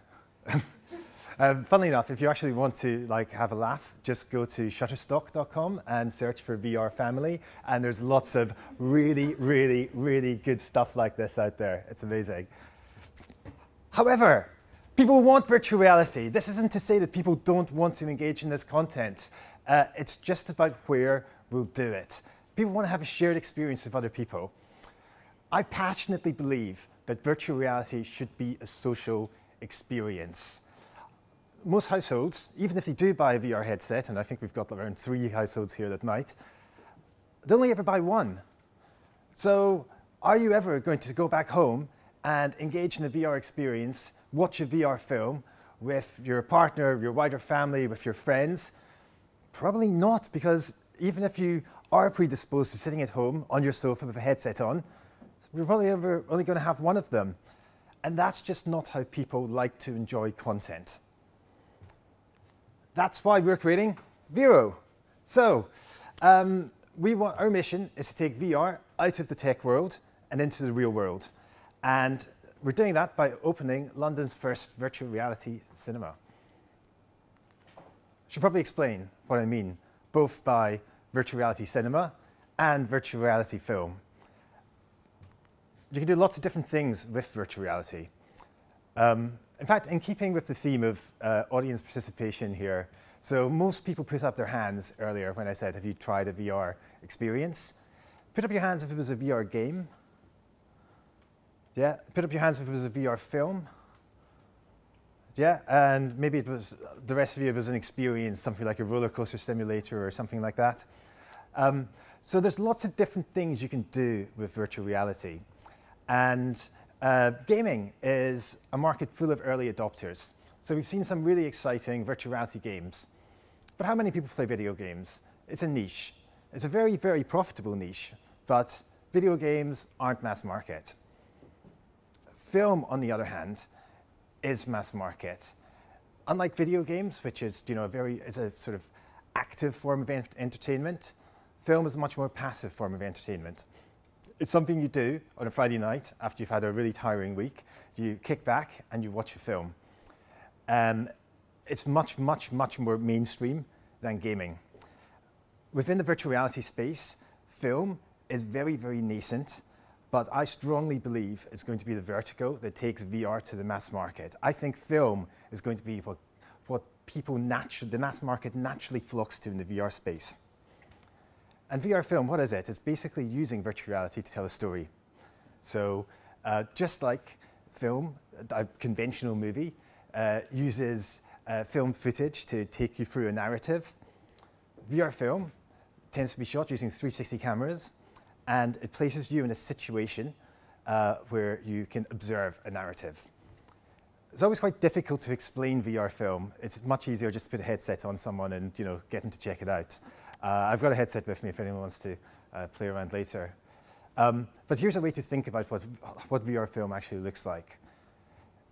Funnily enough, if you actually want to like have a laugh, just go to shutterstock.com and search for VR Family, and there's lots of really, really, really good stuff like this out there. It's amazing. However, people want virtual reality. This isn't to say that people don't want to engage in this content. It's just about where we'll do it. People want to have a shared experience with other people. I passionately believe that virtual reality should be a social experience. Most households, even if they do buy a VR headset, and I think we've got around 3 households here that might, they only ever buy one. So are you ever going to go back home and engage in a VR experience, watch a VR film with your partner, your wider family, with your friends? Probably not, because even if you are predisposed to sitting at home on your sofa with a headset on, you're probably only going to have one of them. And that's just not how people like to enjoy content. That's why we're creating Vero. So our mission is to take VR out of the tech world and into the real world. And we're doing that by opening London's first virtual reality cinema. I should probably explain what I mean, both by virtual reality cinema and virtual reality film. You can do lots of different things with virtual reality. In fact, in keeping with the theme of audience participation here, so most people put up their hands earlier when I said, have you tried a VR experience? Put up your hands if it was a VR game. Yeah, put up your hands if it was a VR film. Yeah, and maybe it was, the rest of you, it was an experience, something like a roller coaster simulator or something like that. So there's lots of different things you can do with virtual reality. And gaming is a market full of early adopters. So we've seen some really exciting virtual reality games. But how many people play video games? It's a niche. It's a very, very profitable niche, but video games aren't mass market. Film, on the other hand, is mass market. Unlike video games, which is, is a sort of active form of entertainment, film is a much more passive form of entertainment. It's something you do on a Friday night after you've had a really tiring week. You kick back and you watch a film. It's much, much, much more mainstream than gaming. Within the virtual reality space, film is very, very nascent, but I strongly believe it's going to be the vertigo that takes VR to the mass market. I think film is going to be what people the mass market naturally flocks to in the VR space. And VR film, what is it? It's basically using virtual reality to tell a story. So just like film, a conventional movie, uses film footage to take you through a narrative, VR film tends to be shot using 360 cameras, and it places you in a situation where you can observe a narrative. It's always quite difficult to explain VR film. It's much easier just to put a headset on someone and get them to check it out. I've got a headset with me if anyone wants to play around later. But here's a way to think about what VR film actually looks like.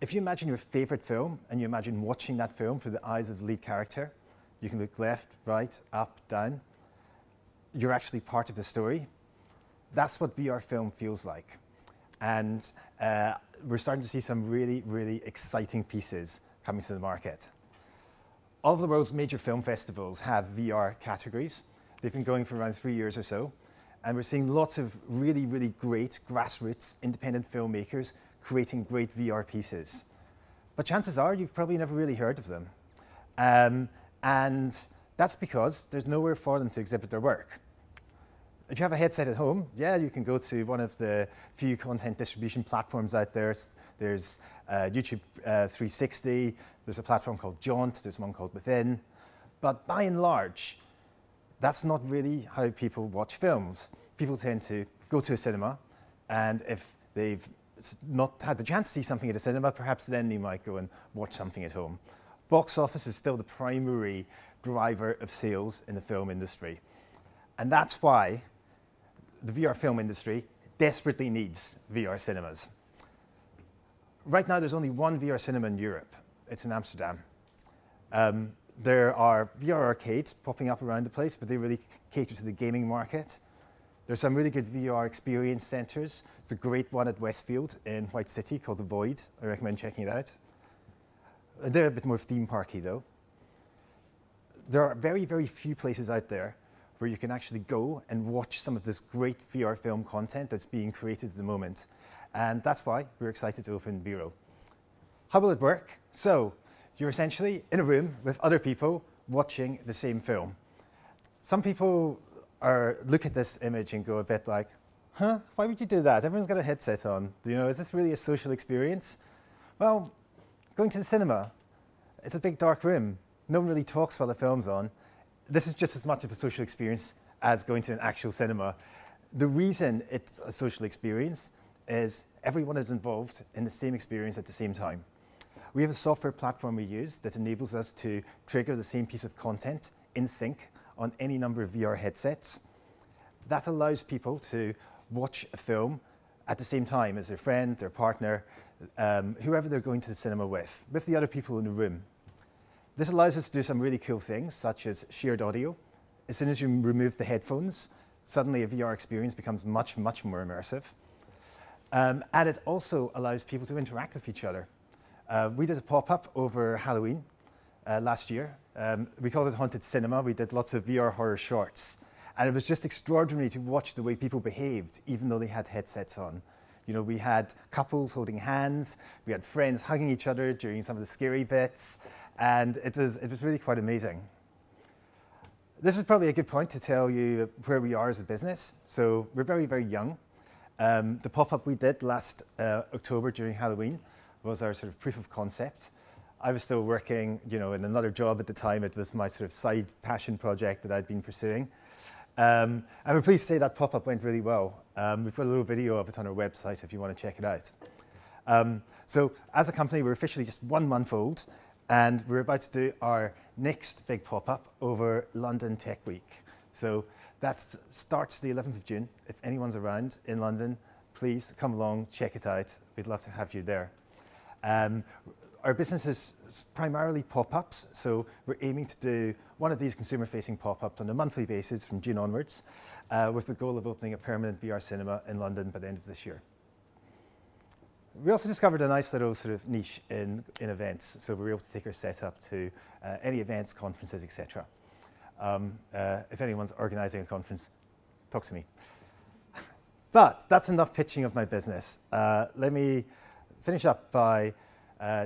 If you imagine your favorite film and you imagine watching that film through the eyes of the lead character, you can look left, right, up, down. You're actually part of the story. That's what VR film feels like. And we're starting to see some really, really exciting pieces coming to the market. All of the world's major film festivals have VR categories. They've been going for around 3 years or so. And we're seeing lots of really, really great grassroots independent filmmakers creating great VR pieces. But chances are you've probably never really heard of them. And that's because there's nowhere for them to exhibit their work. If you have a headset at home, yeah, you can go to one of the few content distribution platforms out there. There's YouTube 360, there's a platform called Jaunt, there's one called Within. But by and large, that's not really how people watch films. People tend to go to a cinema, and if they've not had the chance to see something at a cinema, perhaps then they might go and watch something at home. Box office is still the primary driver of sales in the film industry. And that's why the VR film industry desperately needs VR cinemas. Right now, there's only one VR cinema in Europe. It's in Amsterdam. There are VR arcades popping up around the place, but they really cater to the gaming market. There's some really good VR experience centers. There's a great one at Westfield in White City called The Void. I recommend checking it out. They're a bit more theme parky, though. There are very, very few places out there where you can actually go and watch some of this great VR film content that's being created at the moment. And that's why we're excited to open Vero. How will it work? So, you're essentially in a room with other people watching the same film. Some people look at this image and go a bit like, huh, why would you do that? Everyone's got a headset on. You know, is this really a social experience? Well, going to the cinema, it's a big dark room. No one really talks while the film's on. This is just as much of a social experience as going to an actual cinema. The reason it's a social experience is everyone is involved in the same experience at the same time. We have a software platform we use that enables us to trigger the same piece of content in sync on any number of VR headsets. That allows people to watch a film at the same time as their friend, their partner, whoever they're going to the cinema with the other people in the room. This allows us to do some really cool things, such as shared audio. As soon as you remove the headphones, suddenly a VR experience becomes much, much more immersive. And it also allows people to interact with each other. We did a pop-up over Halloween last year. We called it Haunted Cinema. We did lots of VR horror shorts. And it was just extraordinary to watch the way people behaved, even though they had headsets on. You know, we had couples holding hands. We had friends hugging each other during some of the scary bits. And it was really quite amazing. This is probably a good point to tell you where we are as a business. So we're very, very young. The pop-up we did last October during Halloween was our sort of proof of concept. I was still working, you know, in another job at the time. It was my sort of side passion project that I'd been pursuing. And we're pleased to say that pop-up went really well. We've got a little video of it on our website if you want to check it out. So as a company, we're officially just 1 month old, and we're about to do our next big pop-up over London Tech Week. So that starts the 11th of June. If anyone's around in London, please come along, check it out. We'd love to have you there. Our business is primarily pop-ups, so we're aiming to do one of these consumer-facing pop-ups on a monthly basis from June onwards, with the goal of opening a permanent VR cinema in London by the end of this year. We also discovered a nice little sort of niche in events, so we were able to take our setup to any events, conferences, etc. If anyone's organising a conference, talk to me. But that's enough pitching of my business. Let me finish up by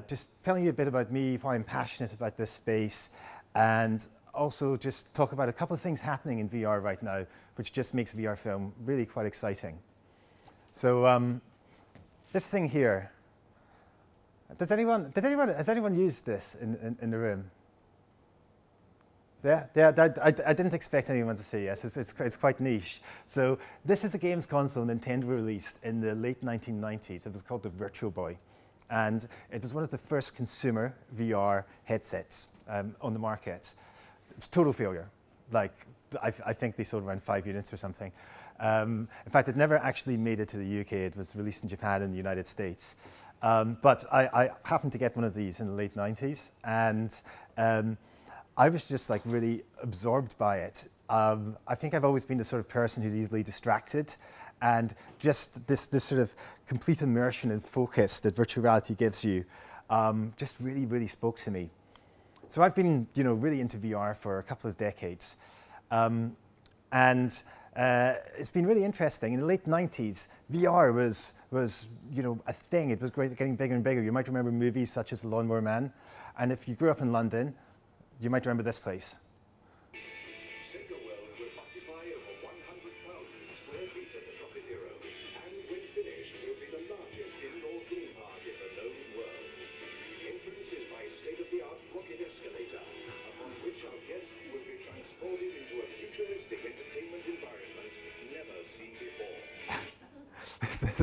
just telling you a bit about me, why I'm passionate about this space, and also just talk about a couple of things happening in VR right now, which just makes VR film really quite exciting. So this thing here, has anyone used this in the room? Yeah, I didn't expect anyone to say yes. It's quite niche. So this is a games console Nintendo released in the late 1990s. It was called the Virtual Boy. And it was one of the first consumer VR headsets on the market. Total failure. Like, I think they sold around 5 units or something. In fact, it never actually made it to the UK. It was released in Japan and the United States. But I happened to get one of these in the late 90s. And I was just like really absorbed by it. I think I've always been the sort of person who's easily distracted, and just this sort of complete immersion and focus that virtual reality gives you just really, really spoke to me. So I've been, you know, really into VR for a couple of decades, and it's been really interesting. In the late 90s, VR was you know, a thing. It was great, getting bigger and bigger. You might remember movies such as The Lawnmower Man, and if you grew up in London, you might remember this place.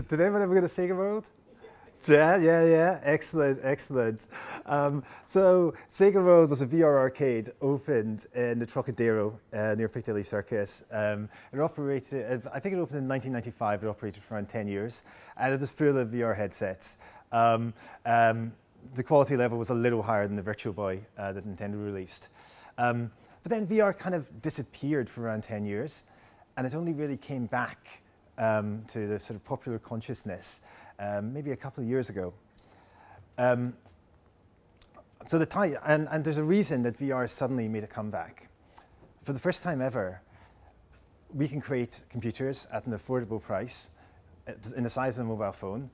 Did anyone ever go to Sega World? Yeah. Excellent, excellent. So Sega World was a VR arcade opened in the Trocadero near Piccadilly Circus. It operated, I think it opened in 1995. It operated for around 10 years, and it was full of VR headsets. The quality level was a little higher than the Virtual Boy that Nintendo released. But then VR kind of disappeared for around 10 years, and it only really came back to the sort of popular consciousness maybe a couple of years ago. So and there's a reason that VR suddenly made a comeback. For the first time ever, we can create computers at an affordable price in the size of a mobile phone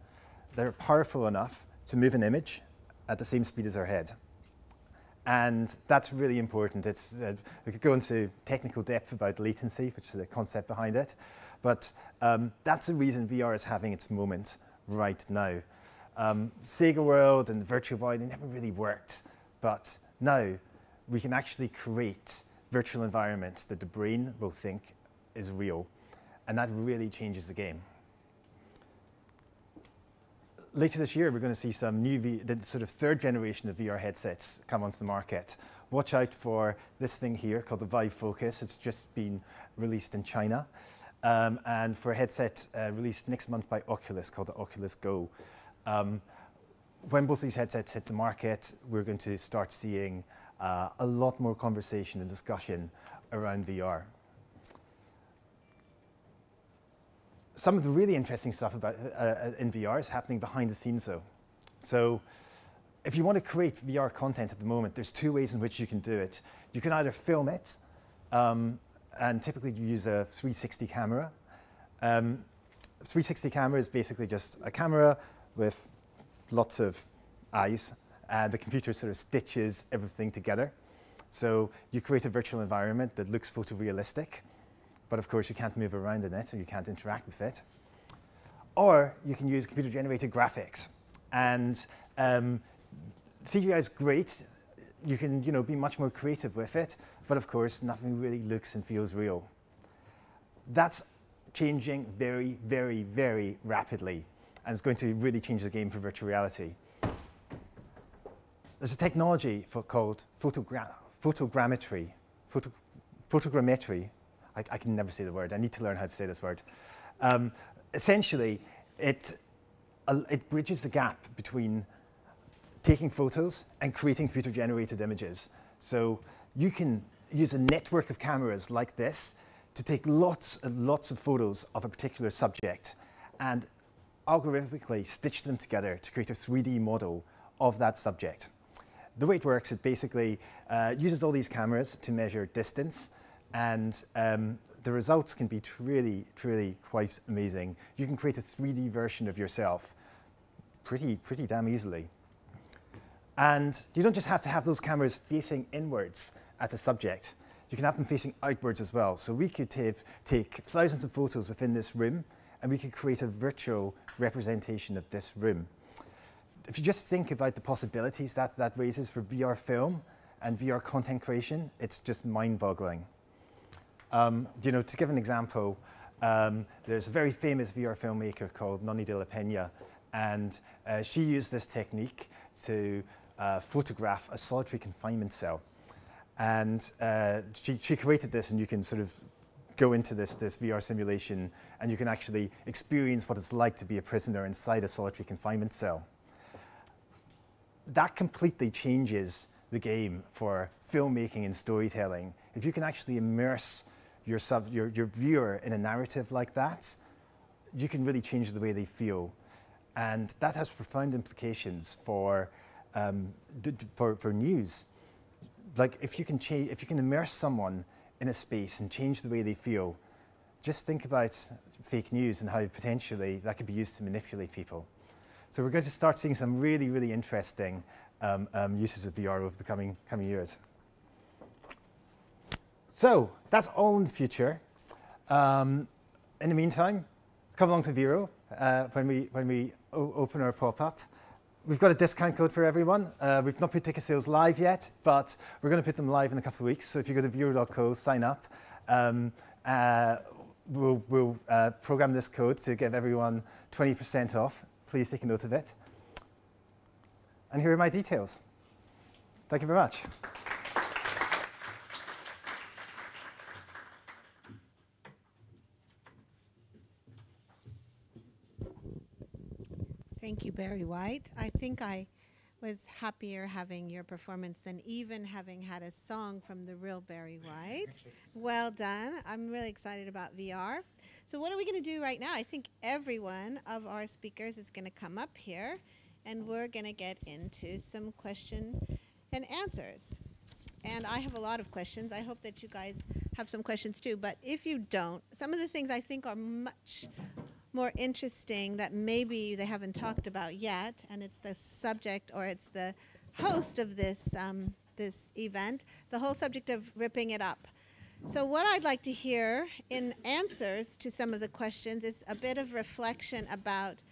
that are powerful enough to move an image at the same speed as our head. And that's really important. We could go into technical depth about latency, which is the concept behind it. But that's the reason VR is having its moment right now. Sega World and Virtual Boy, they never really worked. But now we can actually create virtual environments that the brain will think is real. And that really changes the game. Later this year, we're going to see some new, the sort of third generation of VR headsets come onto the market. Watch out for this thing here called the Vive Focus. It's just been released in China. And for a headset released next month by Oculus called the Oculus Go. When both these headsets hit the market, we're going to start seeing a lot more conversation and discussion around VR. Some of the really interesting stuff about in VR is happening behind the scenes, though. So if you want to create VR content at the moment, there's two ways in which you can do it. You can either film it, and typically you use a 360 camera. 360 camera is basically just a camera with lots of eyes, and the computer sort of stitches everything together. So you create a virtual environment that looks photorealistic, but of course you can't move around in it, so you can't interact with it. Or you can use computer-generated graphics. And CGI is great. You can be much more creative with it, but of course nothing really looks and feels real. That's changing very, very, very rapidly, and it's going to really change the game for virtual reality. There's a technology called photogrammetry. Photogrammetry. I can never say the word. I need to learn how to say this word. Essentially, it bridges the gap between taking photos and creating computer-generated images. So you can use a network of cameras like this to take lots and lots of photos of a particular subject and algorithmically stitch them together to create a 3D model of that subject. The way it works, it basically uses all these cameras to measure distance, and the results can be truly, truly quite amazing. You can create a 3D version of yourself pretty damn easily. And you don't just have to have those cameras facing inwards at a subject. You can have them facing outwards as well. So we could take thousands of photos within this room, and we could create a virtual representation of this room. If you just think about the possibilities that raises for VR film and VR content creation, it's just mind-boggling. To give an example, there's a very famous VR filmmaker called Noni de la Peña, and she used this technique to photograph a solitary confinement cell. And she created this, and you can sort of go into this VR simulation, and you can actually experience what it's like to be a prisoner inside a solitary confinement cell. That completely changes the game for filmmaking and storytelling. If you can actually immerse your viewer in a narrative like that, you can really change the way they feel. And that has profound implications for news. Like if you can immerse someone in a space and change the way they feel, just think about fake news and how potentially that could be used to manipulate people. So we're going to start seeing some really, really interesting uses of VR over the coming years. So that's all in the future. In the meantime, come along to Vero when we open our pop-up. We've got a discount code for everyone. We've not put ticket sales live yet, but we're going to put them live in a couple of weeks. So if you go to vero.co, sign up. We'll program this code to give everyone 20% off. Please take a note of it. and here are my details. Thank you very much. Thank you, Barry White. I think I was happier having your performance than even having had a song from the real Barry White. Well done. I'm really excited about VR. So what are we going to do right now? I think every one of our speakers is going to come up here, and we're going to get into some question and answers. And I have a lot of questions. I hope that you guys have some questions too. But if you don't, some of the things I think are much more interesting that maybe they haven't talked about yet, and it's the subject, or it's the host of this, this event, the whole subject of ripping it up. So what I'd like to hear in answers to some of the questions is a bit of reflection about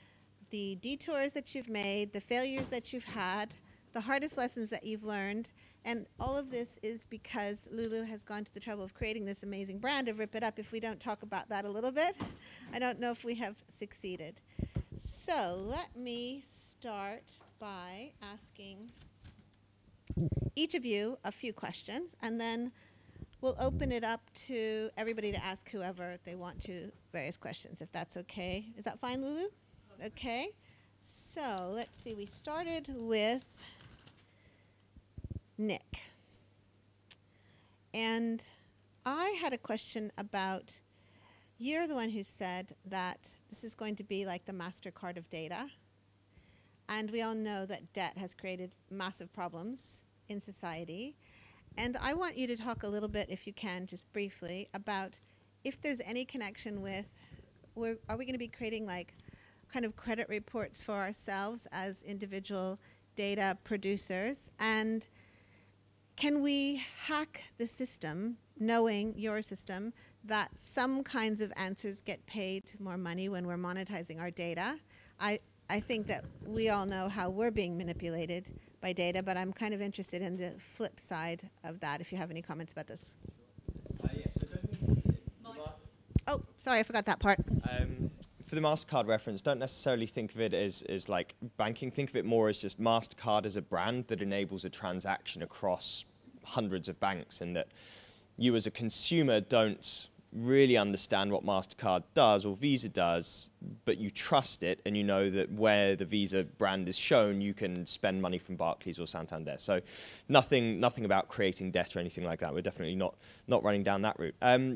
the detours that you've made, the failures that you've had, the hardest lessons that you've learned, and all of this is because Lulu has gone to the trouble of creating this amazing brand of Rip It Up. If we don't talk about that a little bit, I don't know if we have succeeded. So let me start by asking each of you a few questions, and then we'll open it up to everybody to ask whoever they want to various questions, if that's okay. Is that fine, Lulu? Okay. So let's see. We started with Nick. And I had a question about, you're the one who said that this is going to be like the MasterCard of data. And we all know that debt has created massive problems in society. And I want you to talk a little bit, if you can, just briefly, about if there's any connection with, are we going to be creating like kind of credit reports for ourselves as individual data producers? And can we hack the system, knowing your system, that some kinds of answers get paid more money when we're monetizing our data? I think that we all know how we're being manipulated by data, but I'm kind of interested in the flip side of that, if you have any comments about this. Oh, sorry, I forgot that part. For the MasterCard reference, don't necessarily think of it as like banking. Think of it more as just MasterCard as a brand that enables a transaction across hundreds of banks, and that you as a consumer don't really understand what MasterCard does or Visa does, but you trust it, and you know that where the Visa brand is shown, you can spend money from Barclays or Santander. So nothing about creating debt or anything like that. We're definitely not running down that route.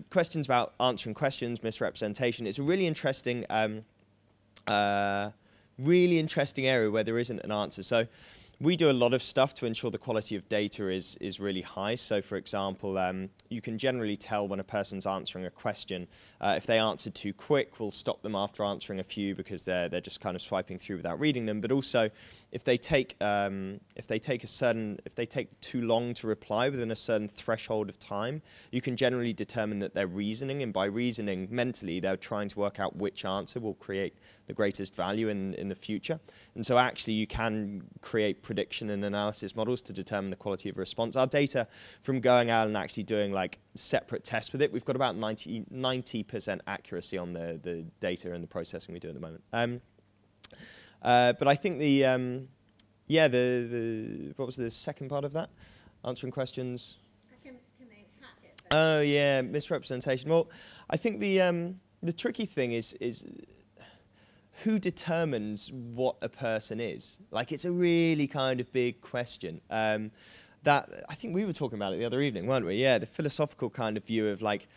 Questions about answering questions, misrepresentation. It's a really interesting area where there isn't an answer. So we do a lot of stuff to ensure the quality of data is really high. So, for example, you can generally tell when a person's answering a question. If they answer too quick, we'll stop them after answering a few because they're just kind of swiping through without reading them. But also, if they take too long to reply within a certain threshold of time, you can generally determine that they're reasoning, and by reasoning mentally, they're trying to work out which answer will create the greatest value in the future. And so actually you can create prediction and analysis models to determine the quality of a response. Our data, from going out and actually doing like separate tests with it, we've got about 90% accuracy on the data and the processing we do at the moment. But I think what was the second part of that? Answering questions? Can they hack it? Oh yeah, misrepresentation. Well, I think the tricky thing is who determines what a person is? Like, it's a really kind of big question. That I think we were talking about it the other evening, weren't we? Yeah, the philosophical kind of view of like,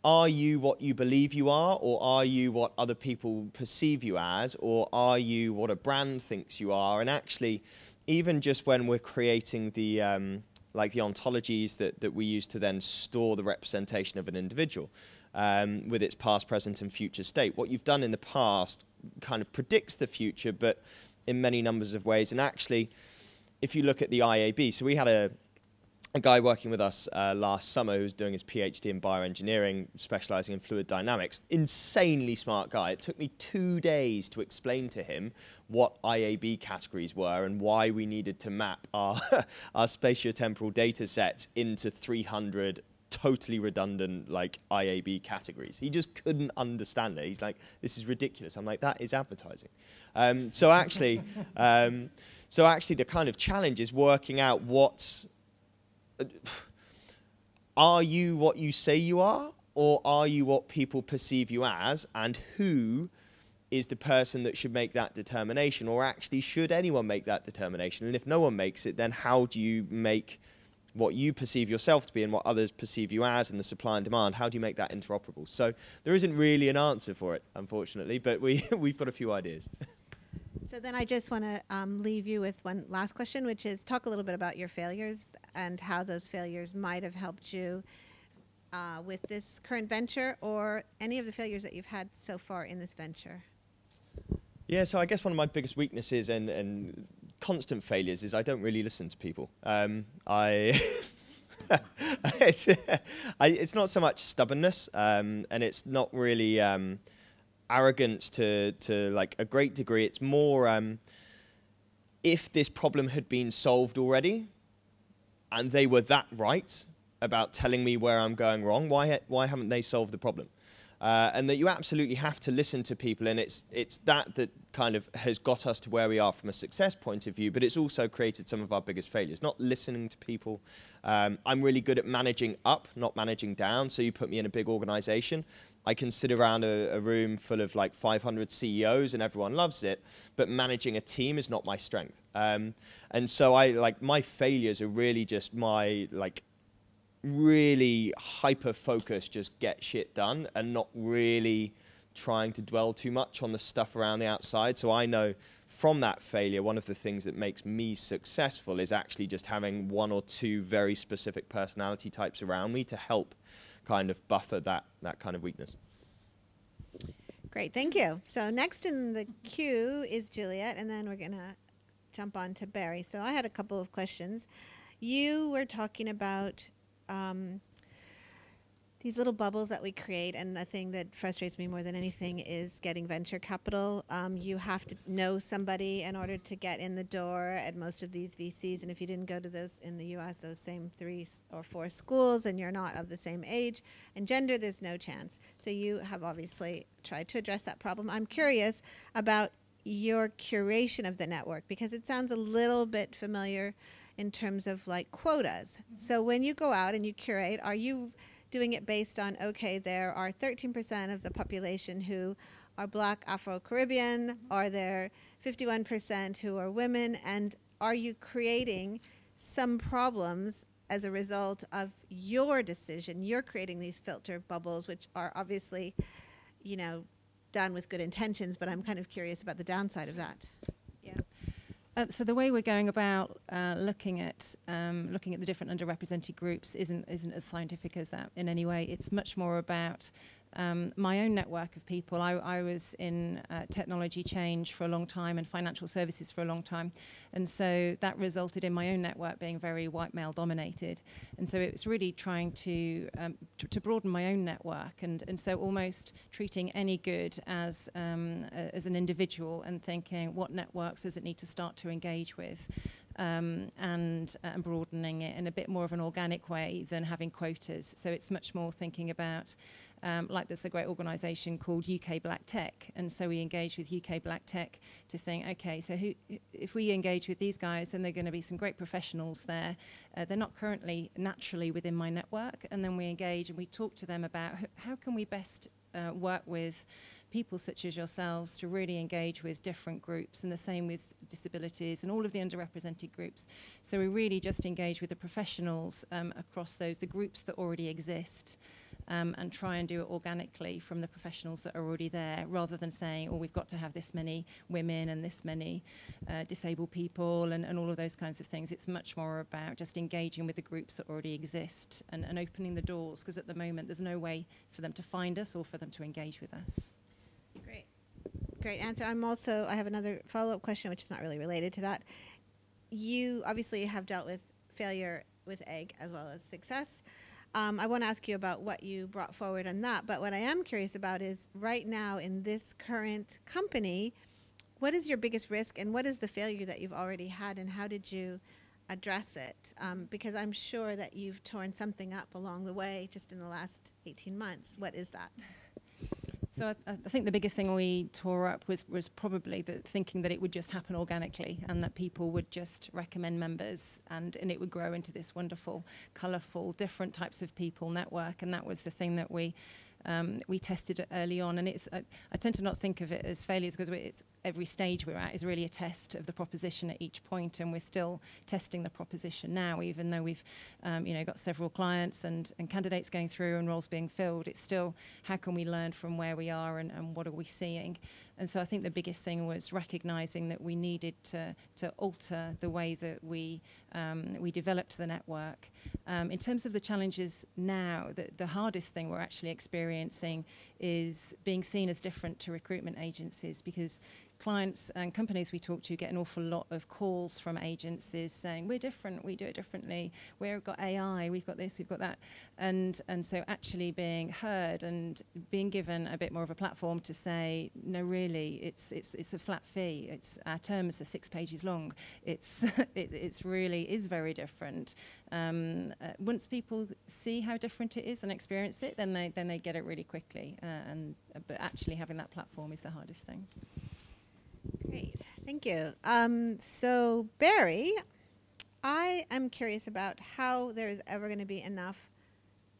are you what you believe you are, or are you what other people perceive you as, or are you what a brand thinks you are? And actually, even just when we're creating the like the ontologies that we use to then store the representation of an individual with its past, present, and future state, what you've done in the past kind of predicts the future, but in many numbers of ways. And actually, if you look at the IAB, so we had a guy working with us last summer who was doing his PhD in bioengineering, specializing in fluid dynamics. Insanely smart guy. It took me 2 days to explain to him what IAB categories were and why we needed to map our spatiotemporal data sets into 300 totally redundant like IAB categories. He just couldn't understand it. He's like, this is ridiculous. I'm like, that is advertising. So actually the kind of challenge is working out what, are you what you say you are, or are you what people perceive you as, and who is the person that should make that determination, or actually should anyone make that determination? And if no one makes it, then how do you make what you perceive yourself to be and what others perceive you as, and the supply and demand, how do you make that interoperable? So there isn't really an answer for it, unfortunately, but we've got a few ideas. So then I just want to leave you with one last question, which is talk a little bit about your failures and how those failures might have helped you with this current venture, or any of the failures that you've had so far in this venture. Yeah, so I guess one of my biggest weaknesses and constant failures is I don't really listen to people. It's not so much stubbornness, and it's not really arrogance to like a great degree. It's more if this problem had been solved already, and they were that right about telling me where I'm going wrong, why haven't they solved the problem? And that you absolutely have to listen to people, and it's that kind of has got us to where we are from a success point of view, but it's also created some of our biggest failures. Not listening to people. I'm really good at managing up, not managing down, so you put me in a big organization. I can sit around a room full of like 500 CEOs and everyone loves it, but managing a team is not my strength. And so my failures are really just my really hyper-focused, just get shit done, and not really trying to dwell too much on the stuff around the outside. So I know from that failure, one of the things that makes me successful is actually just having one or two very specific personality types around me to help kind of buffer that kind of weakness. Great, thank you. So next in the queue is Juliet, and then we're going to jump on to Barry. So I had a couple of questions. You were talking about these little bubbles that we create, and the thing that frustrates me more than anything is getting venture capital. You have to know somebody in order to get in the door at most of these VCs, and if you didn't go to those in the US, those same 3 or 4 schools, and you're not of the same age and gender, there's no chance. So you have obviously tried to address that problem. I'm curious about your curation of the network, because it sounds a little bit familiar in terms of like quotas. So when you go out and you curate, are you doing it based on, okay, there are 13% of the population who are Black, Afro-Caribbean, are there 51% who are women, and are you creating some problems as a result of your decision? You're creating these filter bubbles, which are obviously, you know, done with good intentions, but I'm kind of curious about the downside of that. So the way we're going about looking at the different underrepresented groups isn't as scientific as that in any way. It's much more about my own network of people. I was in technology change for a long time and financial services for a long time, and so that resulted in my own network being very white male dominated. And so it was really trying to broaden my own network, and so almost treating any good as an individual and thinking what networks does it need to start to engage with, and broadening it in a bit more of an organic way than having quotas. So it's much more thinking about like there's a great organisation called UK Black Tech, and so we engage with UK Black Tech to think, okay, so if we engage with these guys, then there are going to be some great professionals there. They're not currently naturally within my network, and then we engage and we talk to them about how can we best work with people such as yourselves to really engage with different groups, and the same with disabilities and all of the underrepresented groups. So we really just engage with the professionals across the groups that already exist, and try and do it organically from the professionals that are already there, rather than saying, oh, we've got to have this many women and this many disabled people and all of those kinds of things. It's much more about just engaging with the groups that already exist and opening the doors, because at the moment there's no way for them to find us or for them to engage with us. Great answer. I have another follow-up question, which is not really related to that. You obviously have dealt with failure with egg as well as success. I want to ask you about what you brought forward on that, but what I am curious about is right now in this current company, what is your biggest risk and what is the failure that you've already had, and how did you address it? Because I'm sure that you've torn something up along the way just in the last 18 months. What is that? So I think the biggest thing we tore up was probably the thinking that it would just happen organically and that people would just recommend members and it would grow into this wonderful, colourful, different types of people network. And that was the thing that we tested early on. And I tend to not think of it as failures because it's every stage we're at is really a test of the proposition at each point, and we're still testing the proposition now, even though we've got several clients and candidates going through and roles being filled. It's still how can we learn from where we are and what are we seeing. And so I think the biggest thing was recognizing that we needed to alter the way that we developed the network. In terms of the challenges now, the hardest thing we're actually experiencing is being seen as different to recruitment agencies, because clients and companies we talk to get an awful lot of calls from agencies saying, we're different, we do it differently, we've got AI, we've got this, we've got that. And so actually being heard and being given a bit more of a platform to say, no, really, it's a flat fee. Our terms are 6 pages long. It's really is very different. Once people see how different it is and experience it, then they get it really quickly. But actually having that platform is the hardest thing. Great, thank you. So Barry, I am curious about how there is ever going to be enough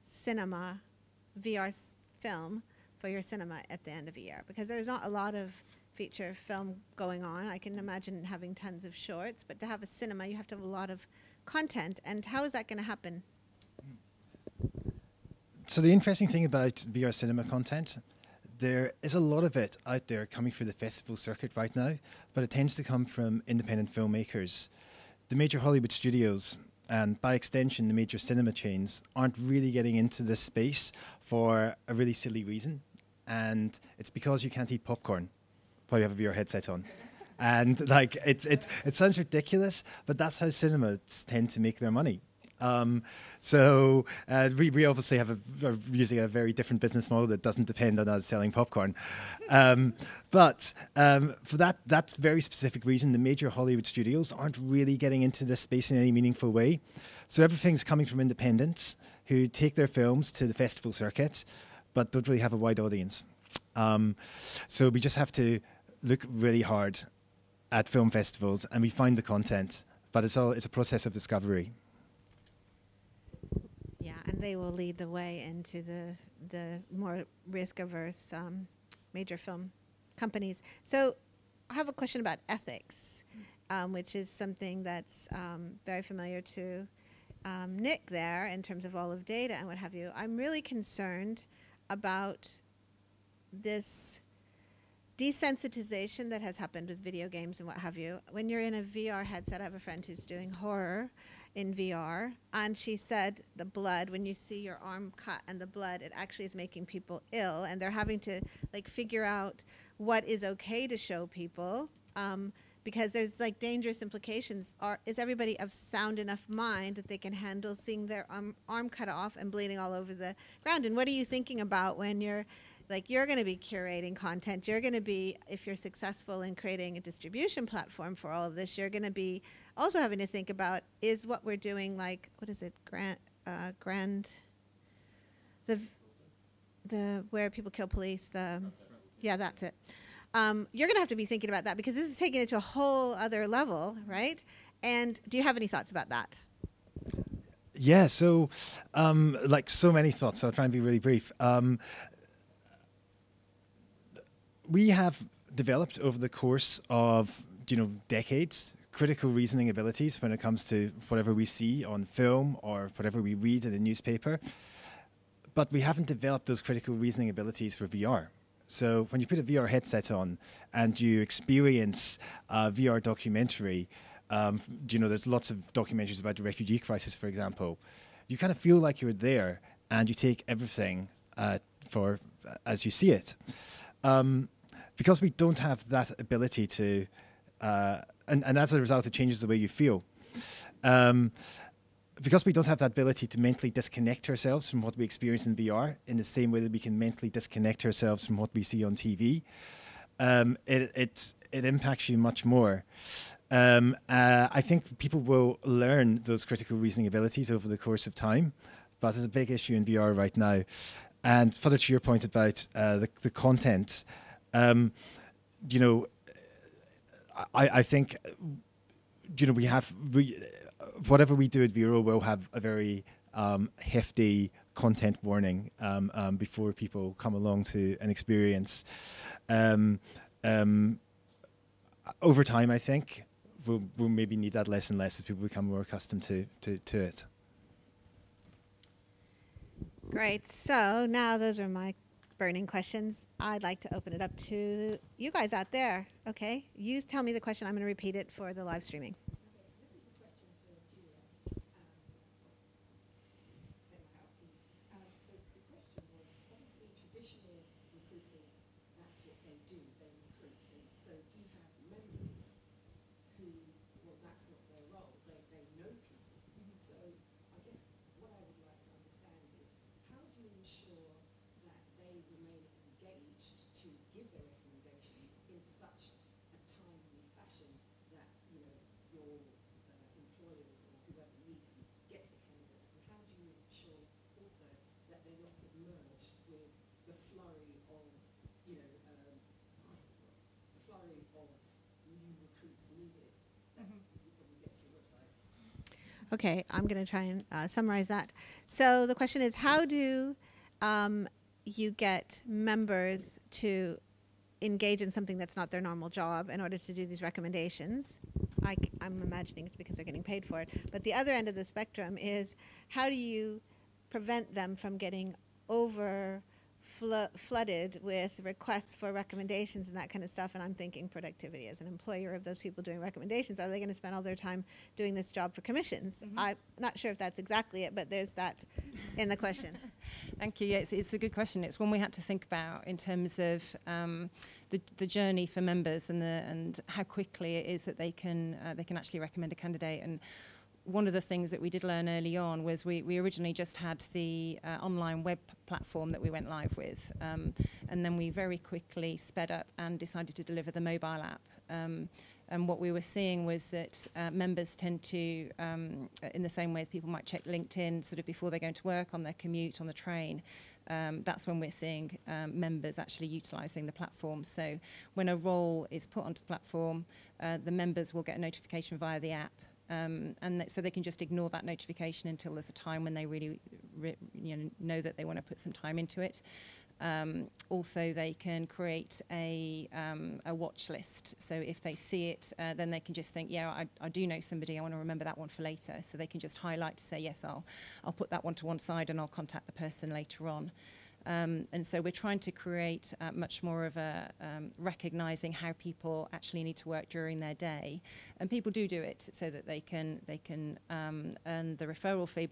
cinema, VR film for your cinema at the end of a year, because there's not a lot of feature film going on. I can imagine having tons of shorts, but to have a cinema, you have to have a lot of content. And how is that going to happen? So the interesting thing about VR cinema content, there is a lot of it out there coming through the festival circuit right now, but it tends to come from independent filmmakers. The major Hollywood studios, and by extension the major cinema chains, aren't really getting into this space for a really silly reason. And it's because you can't eat popcorn while you have a VR headset on. And like it sounds ridiculous, but that's how cinemas tend to make their money. So we obviously are using a very different business model that doesn't depend on us selling popcorn. But for that very specific reason, the major Hollywood studios aren't really getting into this space in any meaningful way. So everything's coming from independents who take their films to the festival circuit, but don't really have a wide audience. So we just have to look really hard at film festivals and we find the content, but it's a process of discovery. Yeah, and they will lead the way into the more risk-averse major film companies. So I have a question about ethics, which is something that's very familiar to Nick there in terms of all of data and what have you. I'm really concerned about this desensitization that has happened with video games and what have you. When you're in a VR headset, I have a friend who's doing horror in VR, and she said the blood, when you see your arm cut and the blood, it actually is making people ill, and they're having to like figure out what is okay to show people, because there's like dangerous implications. Is everybody of sound enough mind that they can handle seeing their arm cut off and bleeding all over the ground? And what are you thinking about when you're going to be curating content? You're going to be, if you're successful in creating a distribution platform for all of this, you're going to be also having to think about, is what we're doing like, what is it, where people kill police, yeah, that's it. You're going to have to be thinking about that, because this is taking it to a whole other level, right? And do you have any thoughts about that? Yeah, so like so many thoughts, so I'll try and be really brief. We have developed over the course of decades critical reasoning abilities when it comes to whatever we see on film or whatever we read in a newspaper, but we haven't developed those critical reasoning abilities for VR. So when you put a VR headset on and you experience a VR documentary, there's lots of documentaries about the refugee crisis, for example. You kind of feel like you're there and you take everything as you see it. Because we don't have that ability to, and as a result, it changes the way you feel. Because we don't have that ability to mentally disconnect ourselves from what we experience in VR in the same way that we can mentally disconnect ourselves from what we see on TV, it impacts you much more. I think people will learn those critical reasoning abilities over the course of time, but it's a big issue in VR right now. And further to your point about the content, you know, I think, you know, whatever we do at Vero will have a very hefty content warning before people come along to an experience. Over time, I think, we'll maybe need that less and less as people become more accustomed to it. Great. So now those are my burning questions. I'd like to open it up to you guys out there. Okay. You tell me the question. I'm going to repeat it for the live streaming. Okay, I'm going to try and summarize that. So the question is, how do you get members to engage in something that's not their normal job in order to do these recommendations? I'm imagining it's because they're getting paid for it. But the other end of the spectrum is, how do you prevent them from getting flooded with requests for recommendations and that kind of stuff? And I'm thinking productivity. As an employer of those people doing recommendations, are they going to spend all their time doing this job for commissions? Mm-hmm. I'm not sure if that's exactly it, but there's that in the question. Thank you. Yeah, it's a good question. It's one we had to think about in terms of the journey for members and how quickly it is that they can actually recommend a candidate. And one of the things that we did learn early on was we originally just had the online web platform that we went live with, and then we very quickly sped up and decided to deliver the mobile app. And what we were seeing was that members tend to, in the same way as people might check LinkedIn sort of before they go into work, on their commute, on the train, that's when we're seeing members actually utilising the platform. So when a role is put onto the platform, the members will get a notification via the app. And so they can just ignore that notification until there's a time when they really know that they want to put some time into it. Also, they can create a watch list. So if they see it, then they can just think, yeah, I do know somebody, I want to remember that one for later. So they can just highlight to say, yes, I'll put that one to one side and I'll contact the person later on. And so we're trying to create much more of a recognizing how people actually need to work during their day, and people do it so that they can earn the referral fee.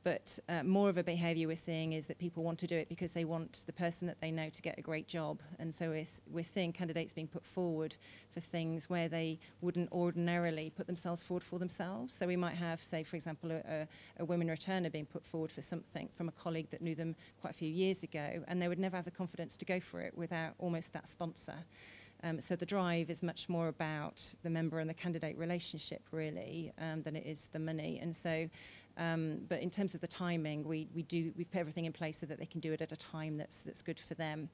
But more of a behaviour we're seeing is that people want to do it because they want the person that they know to get a great job. And so we're seeing candidates being put forward for things where they wouldn't ordinarily put themselves forward for themselves. So we might have, say, for example, a women returner being put forward for something from a colleague that knew them quite a few years ago, and they would never have the confidence to go for it without almost that sponsor. So the drive is much more about the member and the candidate relationship, really, than it is the money. And so, but in terms of the timing, we've put everything in place so that they can do it at a time that's good for them.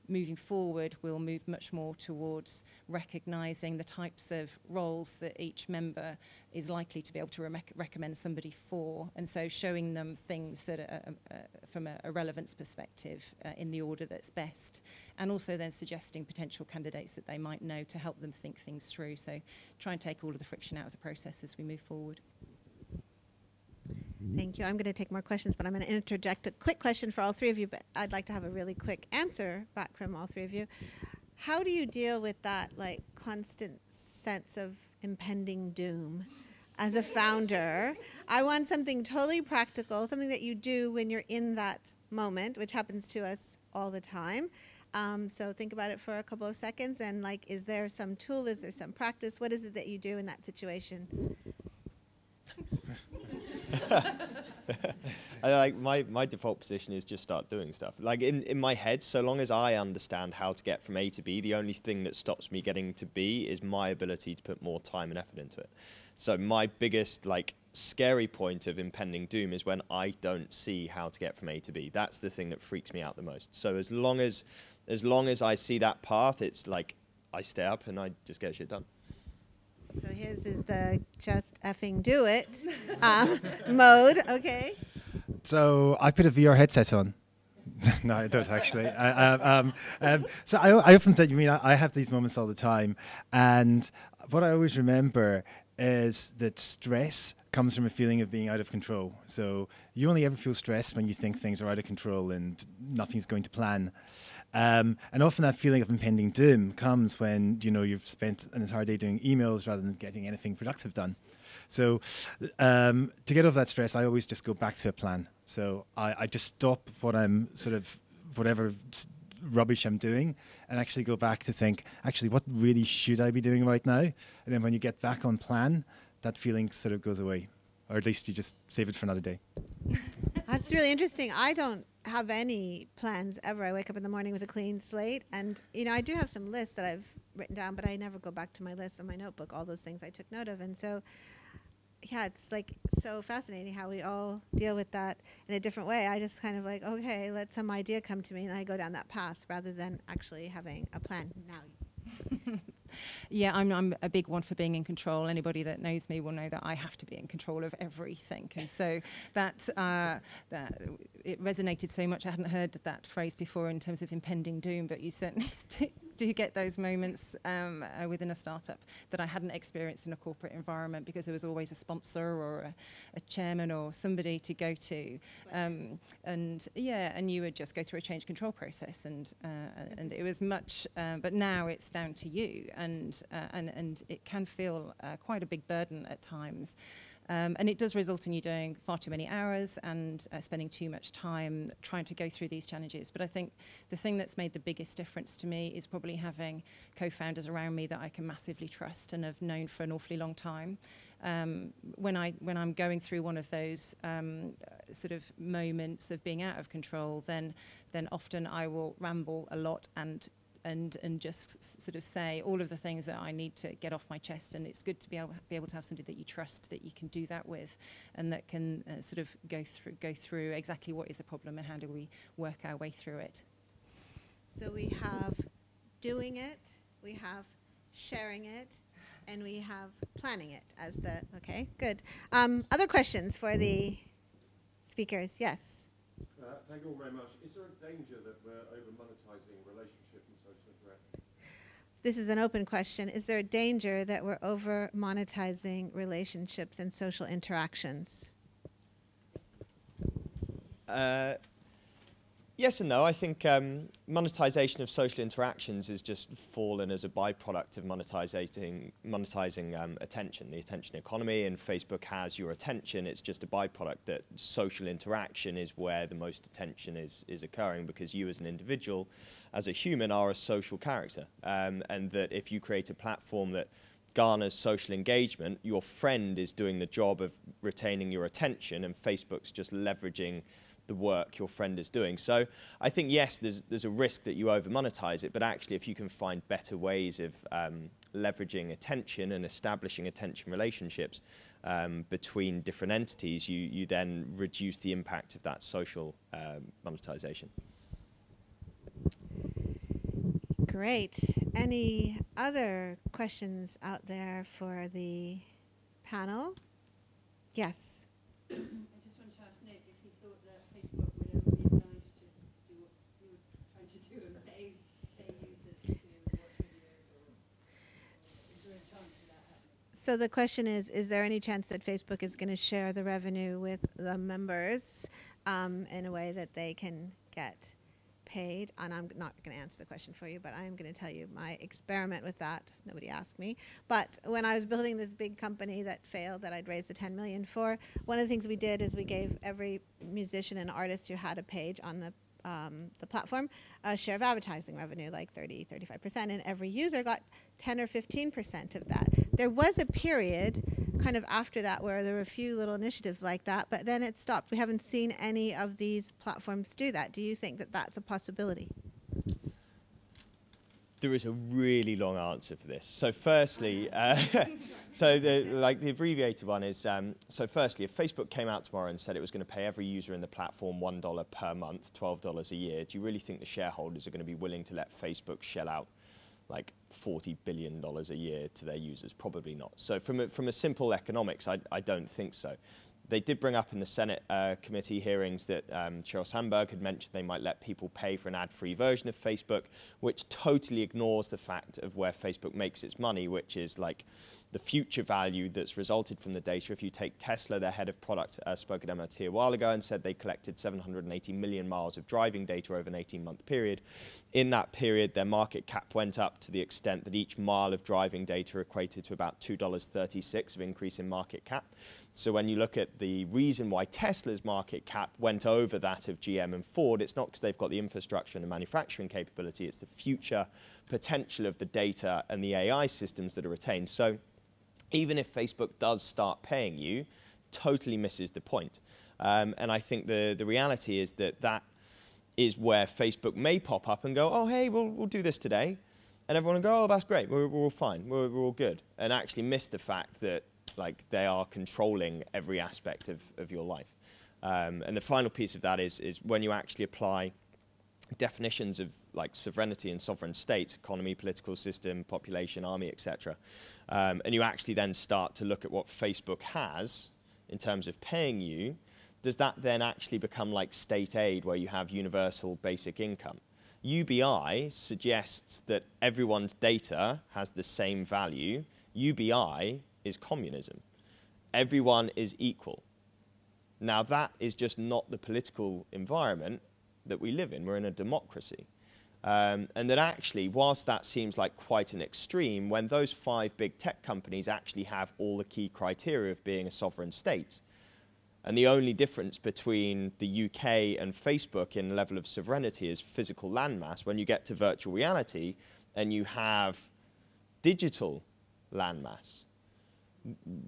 Moving forward, we'll move much more towards recognising the types of roles that each member is likely to be able to recommend somebody for, and so showing them things that are, from a relevance perspective in the order that's best, and also then suggesting potential candidates that they might know to help them think things through. So try and take all of the friction out of the process as we move forward. Thank you. I'm going to take more questions, but I'm going to interject a quick question for all three of you, but I'd like to have a really quick answer back from all three of you. How do you deal with that, like, constant sense of impending doom as a founder? I want something totally practical, something that you do when you're in that moment, which happens to us all the time. So think about it for a couple of seconds, and, like, is there some tool? Is there some practice? What is it that you do in that situation? Like my default position is just start doing stuff. Like in my head, so long as I understand how to get from A to B, the only thing that stops me getting to B is my ability to put more time and effort into it. So my biggest like scary point of impending doom is when I don't see how to get from A to B. That's the thing that freaks me out the most. So as long as I see that path, it's like I stay up and I just get shit done. So his is the just effing do it mode, okay? So I put a VR headset on. No, I don't actually. So I often say, I have these moments all the time, and what I always remember is that stress comes from a feeling of being out of control. So you only ever feel stressed when you think things are out of control and nothing's going to plan. And often that feeling of impending doom comes when you've spent an entire day doing emails rather than getting anything productive done. So to get off that stress, I always just go back to a plan. So I just stop whatever rubbish I'm doing and actually go back to think, actually, what really should I be doing right now? And then when you get back on plan, that feeling sort of goes away, or at least you just save it for another day. That's really interesting. I don't have any plans ever. I wake up in the morning with a clean slate, and I do have some lists that I've written down, but I never go back to my list on my notebook, all those things I took note of. And so yeah, it's like so fascinating how we all deal with that in a different way. I just kind of like, okay, let some idea come to me and I go down that path rather than actually having a plan. Now Yeah, I'm a big one for being in control. Anybody that knows me will know that I have to be in control of everything. And so that it resonated so much. I hadn't heard that phrase before in terms of impending doom, but you certainly do get those moments within a startup that I hadn't experienced in a corporate environment, because there was always a sponsor or a chairman or somebody to go to. And you would just go through a change control process, and it was much, but now it's down to you. And it can feel quite a big burden at times. And it does result in you doing far too many hours and spending too much time trying to go through these challenges. But I think the thing that's made the biggest difference to me is probably having co-founders around me that I can massively trust and have known for an awfully long time. When I'm going through one of those sort of moments of being out of control, then often I will ramble a lot and just sort of say all of the things that I need to get off my chest. And it's good to be able to have somebody that you trust, that you can do that with, and that can sort of go through exactly what is the problem and how do we work our way through it. So we have doing it, we have sharing it, and we have planning it as the, okay, good. Other questions for the speakers? Yes. Thank you all very much. Is there a danger that we're over-monetizing relationship and social interaction? This is an open question. Is there a danger that we're over-monetizing relationships and social interactions? Yes and no. I think monetization of social interactions is just fallen as a byproduct of monetizing attention, the attention economy, and Facebook has your attention. It's just a byproduct that social interaction is where the most attention is occurring, because you as an individual, as a human, are a social character. And that if you create a platform that garners social engagement, your friend is doing the job of retaining your attention, and Facebook's just leveraging the work your friend is doing. So I think, yes, there's a risk that you over-monetize it, but actually if you can find better ways of leveraging attention and establishing attention relationships between different entities, you then reduce the impact of that social monetization. Great. Any other questions out there for the panel? Yes. So the question is there any chance that Facebook is going to share the revenue with the members in a way that they can get paid? And I'm not going to answer the question for you, but I'm going to tell you my experiment with that. Nobody asked me. But when I was building this big company that failed, that I'd raised the $10 million for, one of the things we did is we gave every musician and artist who had a page on the platform a share of advertising revenue, like 30–35%, and every user got 10 or 15% of that. There was a period kind of after that, where there were a few little initiatives like that, but then it stopped. We haven't seen any of these platforms do that. Do you think that that's a possibility? There is a really long answer for this. So firstly, so the abbreviated one is, so firstly, if Facebook came out tomorrow and said it was going to pay every user in the platform $1 per month, $12 a year, do you really think the shareholders are going to be willing to let Facebook shell out like $40 billion a year to their users? Probably not. So from a simple economics, I don't think so. They did bring up in the Senate committee hearings that Sheryl Sandberg had mentioned they might let people pay for an ad-free version of Facebook, which totally ignores the fact of where Facebook makes its money, which is like the future value that's resulted from the data. If you take Tesla, their head of product spoke at MIT a while ago and said they collected 780 million miles of driving data over an 18-month period. In that period, their market cap went up to the extent that each mile of driving data equated to about $2.36 of increase in market cap. So when you look at the reason why Tesla's market cap went over that of GM and Ford, it's not because they've got the infrastructure and the manufacturing capability, it's the future potential of the data and the AI systems that are retained. So even if Facebook does start paying you, totally misses the point. And I think the reality is that that is where Facebook may pop up and go, oh, hey, we'll do this today. And everyone will go, oh, that's great, we're all fine, we're all good. And actually miss the fact that like they are controlling every aspect of your life. And the final piece of that is when you actually apply definitions of like sovereignty and sovereign states, economy, political system, population, army, etc. And you actually then start to look at what Facebook has in terms of paying you, does that then actually become like state aid where you have universal basic income? UBI suggests that everyone's data has the same value. UBI is communism. Everyone is equal. Now that is just not the political environment that we live in. We're in a democracy. And that actually, whilst that seems like quite an extreme, when those 5 big tech companies actually have all the key criteria of being a sovereign state, and the only difference between the UK and Facebook in level of sovereignty is physical landmass, when you get to virtual reality and you have digital landmass,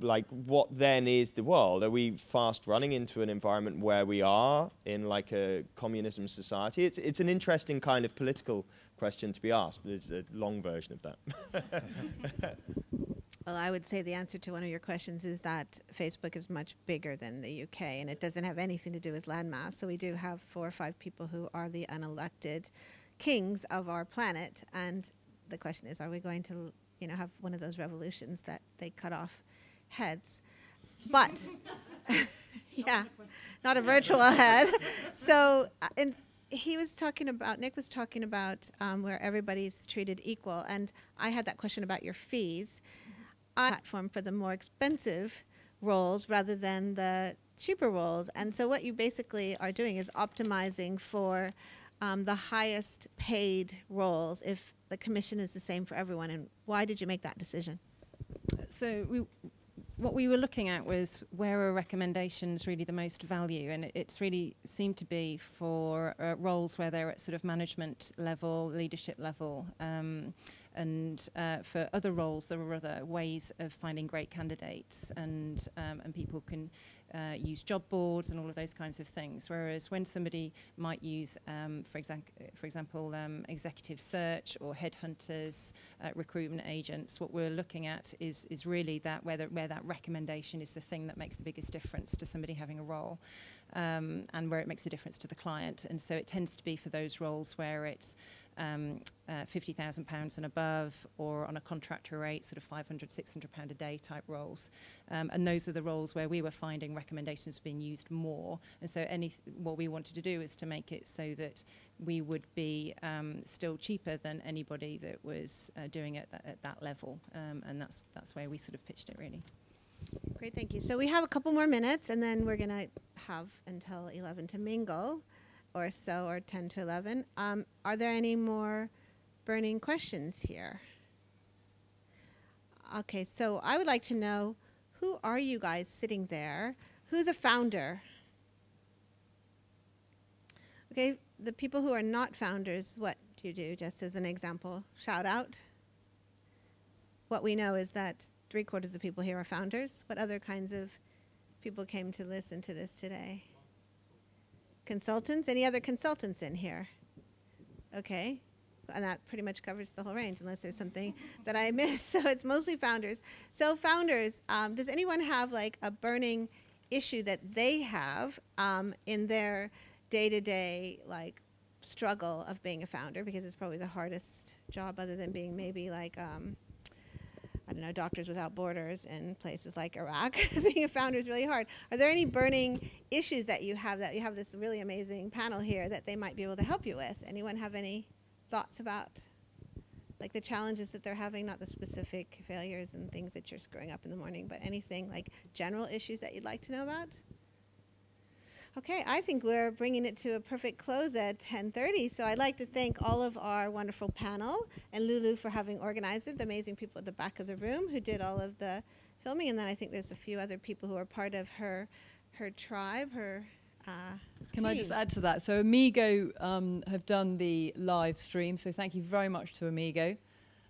like what then is the world? Are we fast running into an environment where we are in like a communism society? It's an interesting kind of political question to be asked, but it's a long version of that. Well, I would say the answer to one of your questions is that Facebook is much bigger than the UK, and it doesn't have anything to do with landmass. So we do have 4 or 5 people who are the unelected kings of our planet, and the question is, are we going to, you know, have one of those revolutions that they cut off heads? But yeah, not a virtual head. So and he was talking about, Nick was talking about where everybody's treated equal, and I had that question about your fees. I platform for the more expensive roles rather than the cheaper roles, and so what you basically are doing is optimizing for the highest paid roles if the commission is the same for everyone. And why did you make that decision? So what we were looking at was where are recommendations really the most value, and it's really seemed to be for roles where they're at sort of management level, leadership level, and for other roles there are other ways of finding great candidates, and people can use job boards and all of those kinds of things. Whereas when somebody might use, for example, executive search or headhunters, recruitment agents, what we're looking at is really that where that recommendation is the thing that makes the biggest difference to somebody having a role, and where it makes a difference to the client. And so it tends to be for those roles where it's £50,000 and above, or on a contractor rate, sort of £500, £600 a day type roles. And those are the roles where we were finding recommendations being used more. And so what we wanted to do is to make it so that we would be still cheaper than anybody that was doing it at that level. And that's where we sort of pitched it, really. Great, thank you. So we have a couple more minutes, and then we're going to have until 11 to mingle, or so, or 10 to 11. Are there any more burning questions here? Okay, so I would like to know, who are you guys sitting there? Who's a founder? Okay, the people who are not founders, what do you do, just as an example? Shout out. What we know is that 3/4 of the people here are founders. What other kinds of people came to listen to this today? Consultants? Any other consultants in here? Okay. And that pretty much covers the whole range, unless there's something that I missed. So it's mostly founders. So founders, does anyone have like a burning issue that they have in their day-to-day like struggle of being a founder? Because it's probably the hardest job, other than being maybe like I don't know, Doctors Without Borders in places like Iraq. Being a founder is really hard. Are there any burning issues that you have this really amazing panel here that they might be able to help you with? Anyone have any thoughts about like the challenges that they're having, not the specific failures and things that you're screwing up in the morning, but anything like general issues that you'd like to know about? Okay, I think we're bringing it to a perfect close at 10:30. So I'd like to thank all of our wonderful panel and Lulu for having organized it, the amazing people at the back of the room who did all of the filming. And then I think there's a few other people who are part of her tribe, her Can I just team. add to that? So Amigo have done the live stream. So thank you very much to Amigo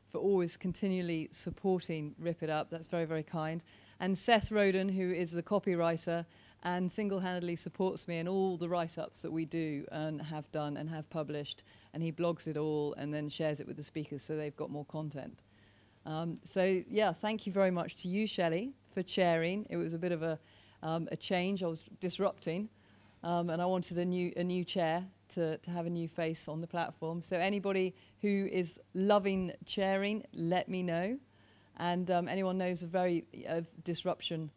for always continually supporting Rip It Up. That's very, very kind. And Seth Roden, who is the copywriter and single-handedly supports me in all the write-ups that we do and have done and have published. And he blogs it all and then shares it with the speakers so they've got more content. So yeah, thank you very much to you, Shelley, for chairing. It was a bit of a change. I was disrupting, and I wanted a new chair to have a new face on the platform. So anybody who is loving chairing, let me know. And anyone knows of disruptors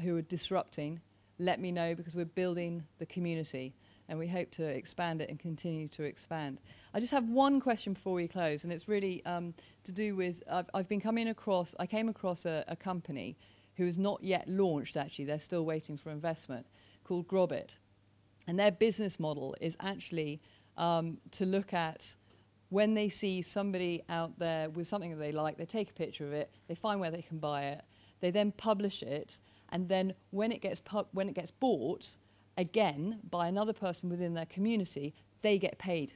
who are disrupting, let me know, because we're building the community and we hope to expand it and continue to expand. I just have one question before we close, and it's really to do with, I came across a company who is not yet launched, actually, they're still waiting for investment, called Grobit. And their business model is actually to look at when they see somebody out there with something that they like, they take a picture of it, they find where they can buy it, they then publish it, and then when it gets bought again by another person within their community, they get paid.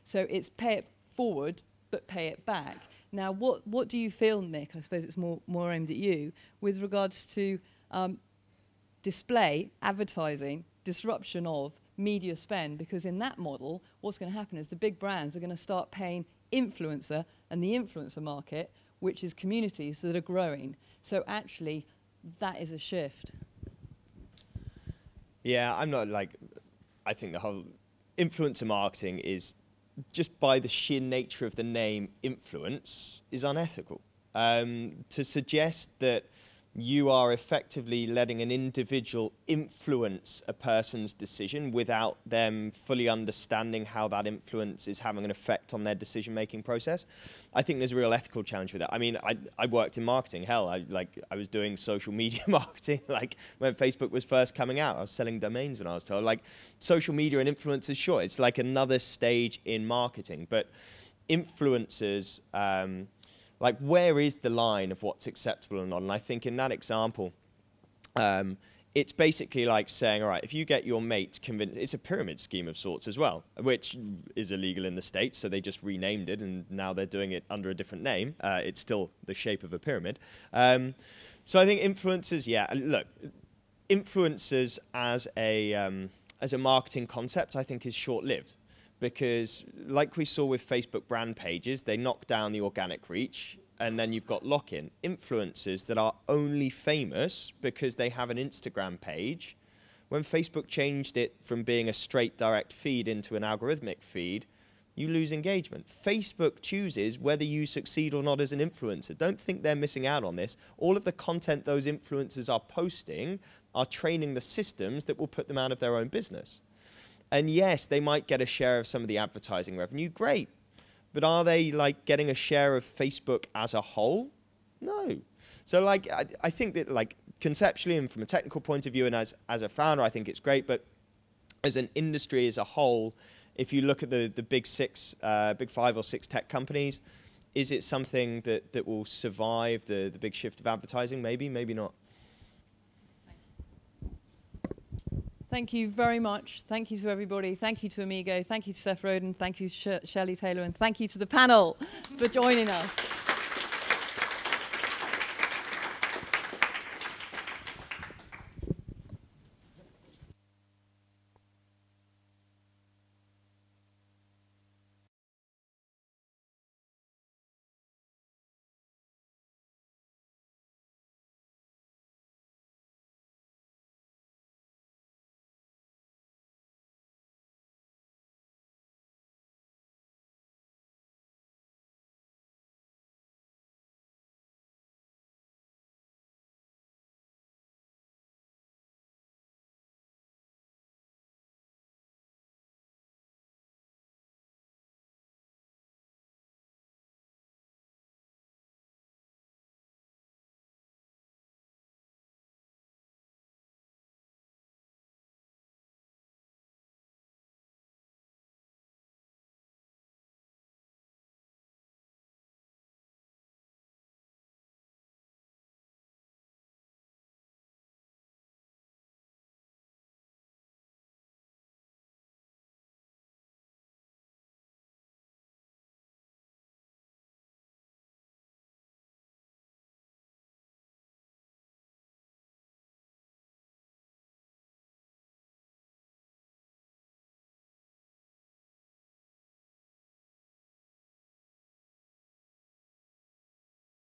So it's pay it forward, but pay it back. Now, what do you feel, Nick? I suppose it's more aimed at you with regards to display, advertising, disruption of media spend, because in that model, what's going to happen is the big brands are going to start paying influencer and the influencer market, which is communities that are growing. So actually, that is a shift. Yeah, I think the whole influencer marketing is, just by the sheer nature of the name influence, is unethical. To suggest that you are effectively letting an individual influence a person's decision without them fully understanding how that influence is having an effect on their decision-making process, I think there's a real ethical challenge with that. I mean, I worked in marketing. Hell, I was doing social media marketing. Like when Facebook was first coming out, I was selling domains when I was told. Like social media and influencers, sure, it's like another stage in marketing. But influencers, like, where is the line of what's acceptable and not? And I think in that example, it's basically like saying, all right, if you get your mate convinced, it's a pyramid scheme of sorts as well, which is illegal in the States, so they just renamed it, and now they're doing it under a different name. It's still the shape of a pyramid. So I think influencers, yeah, look, influencers as a marketing concept, I think is short-lived. Because like we saw with Facebook brand pages, they knock down the organic reach, and then you've got lock-in. Influencers that are only famous because they have an Instagram page. When Facebook changed it from being a straight direct feed into an algorithmic feed, you lose engagement. Facebook chooses whether you succeed or not as an influencer. Don't think they're missing out on this. All of the content those influencers are posting are training the systems that will put them out of their own business. And yes, they might get a share of some of the advertising revenue, great. But are they like getting a share of Facebook as a whole? No. So like, I think that like conceptually and from a technical point of view and as a founder, I think it's great. But as an industry as a whole, if you look at the big 5 or 6 tech companies, is it something that will survive the big shift of advertising? Maybe, maybe not. Thank you very much. Thank you to everybody. Thank you to Amigo. Thank you to Seth Roden. Thank you to Shelley Taylor. And thank you to the panel for joining us.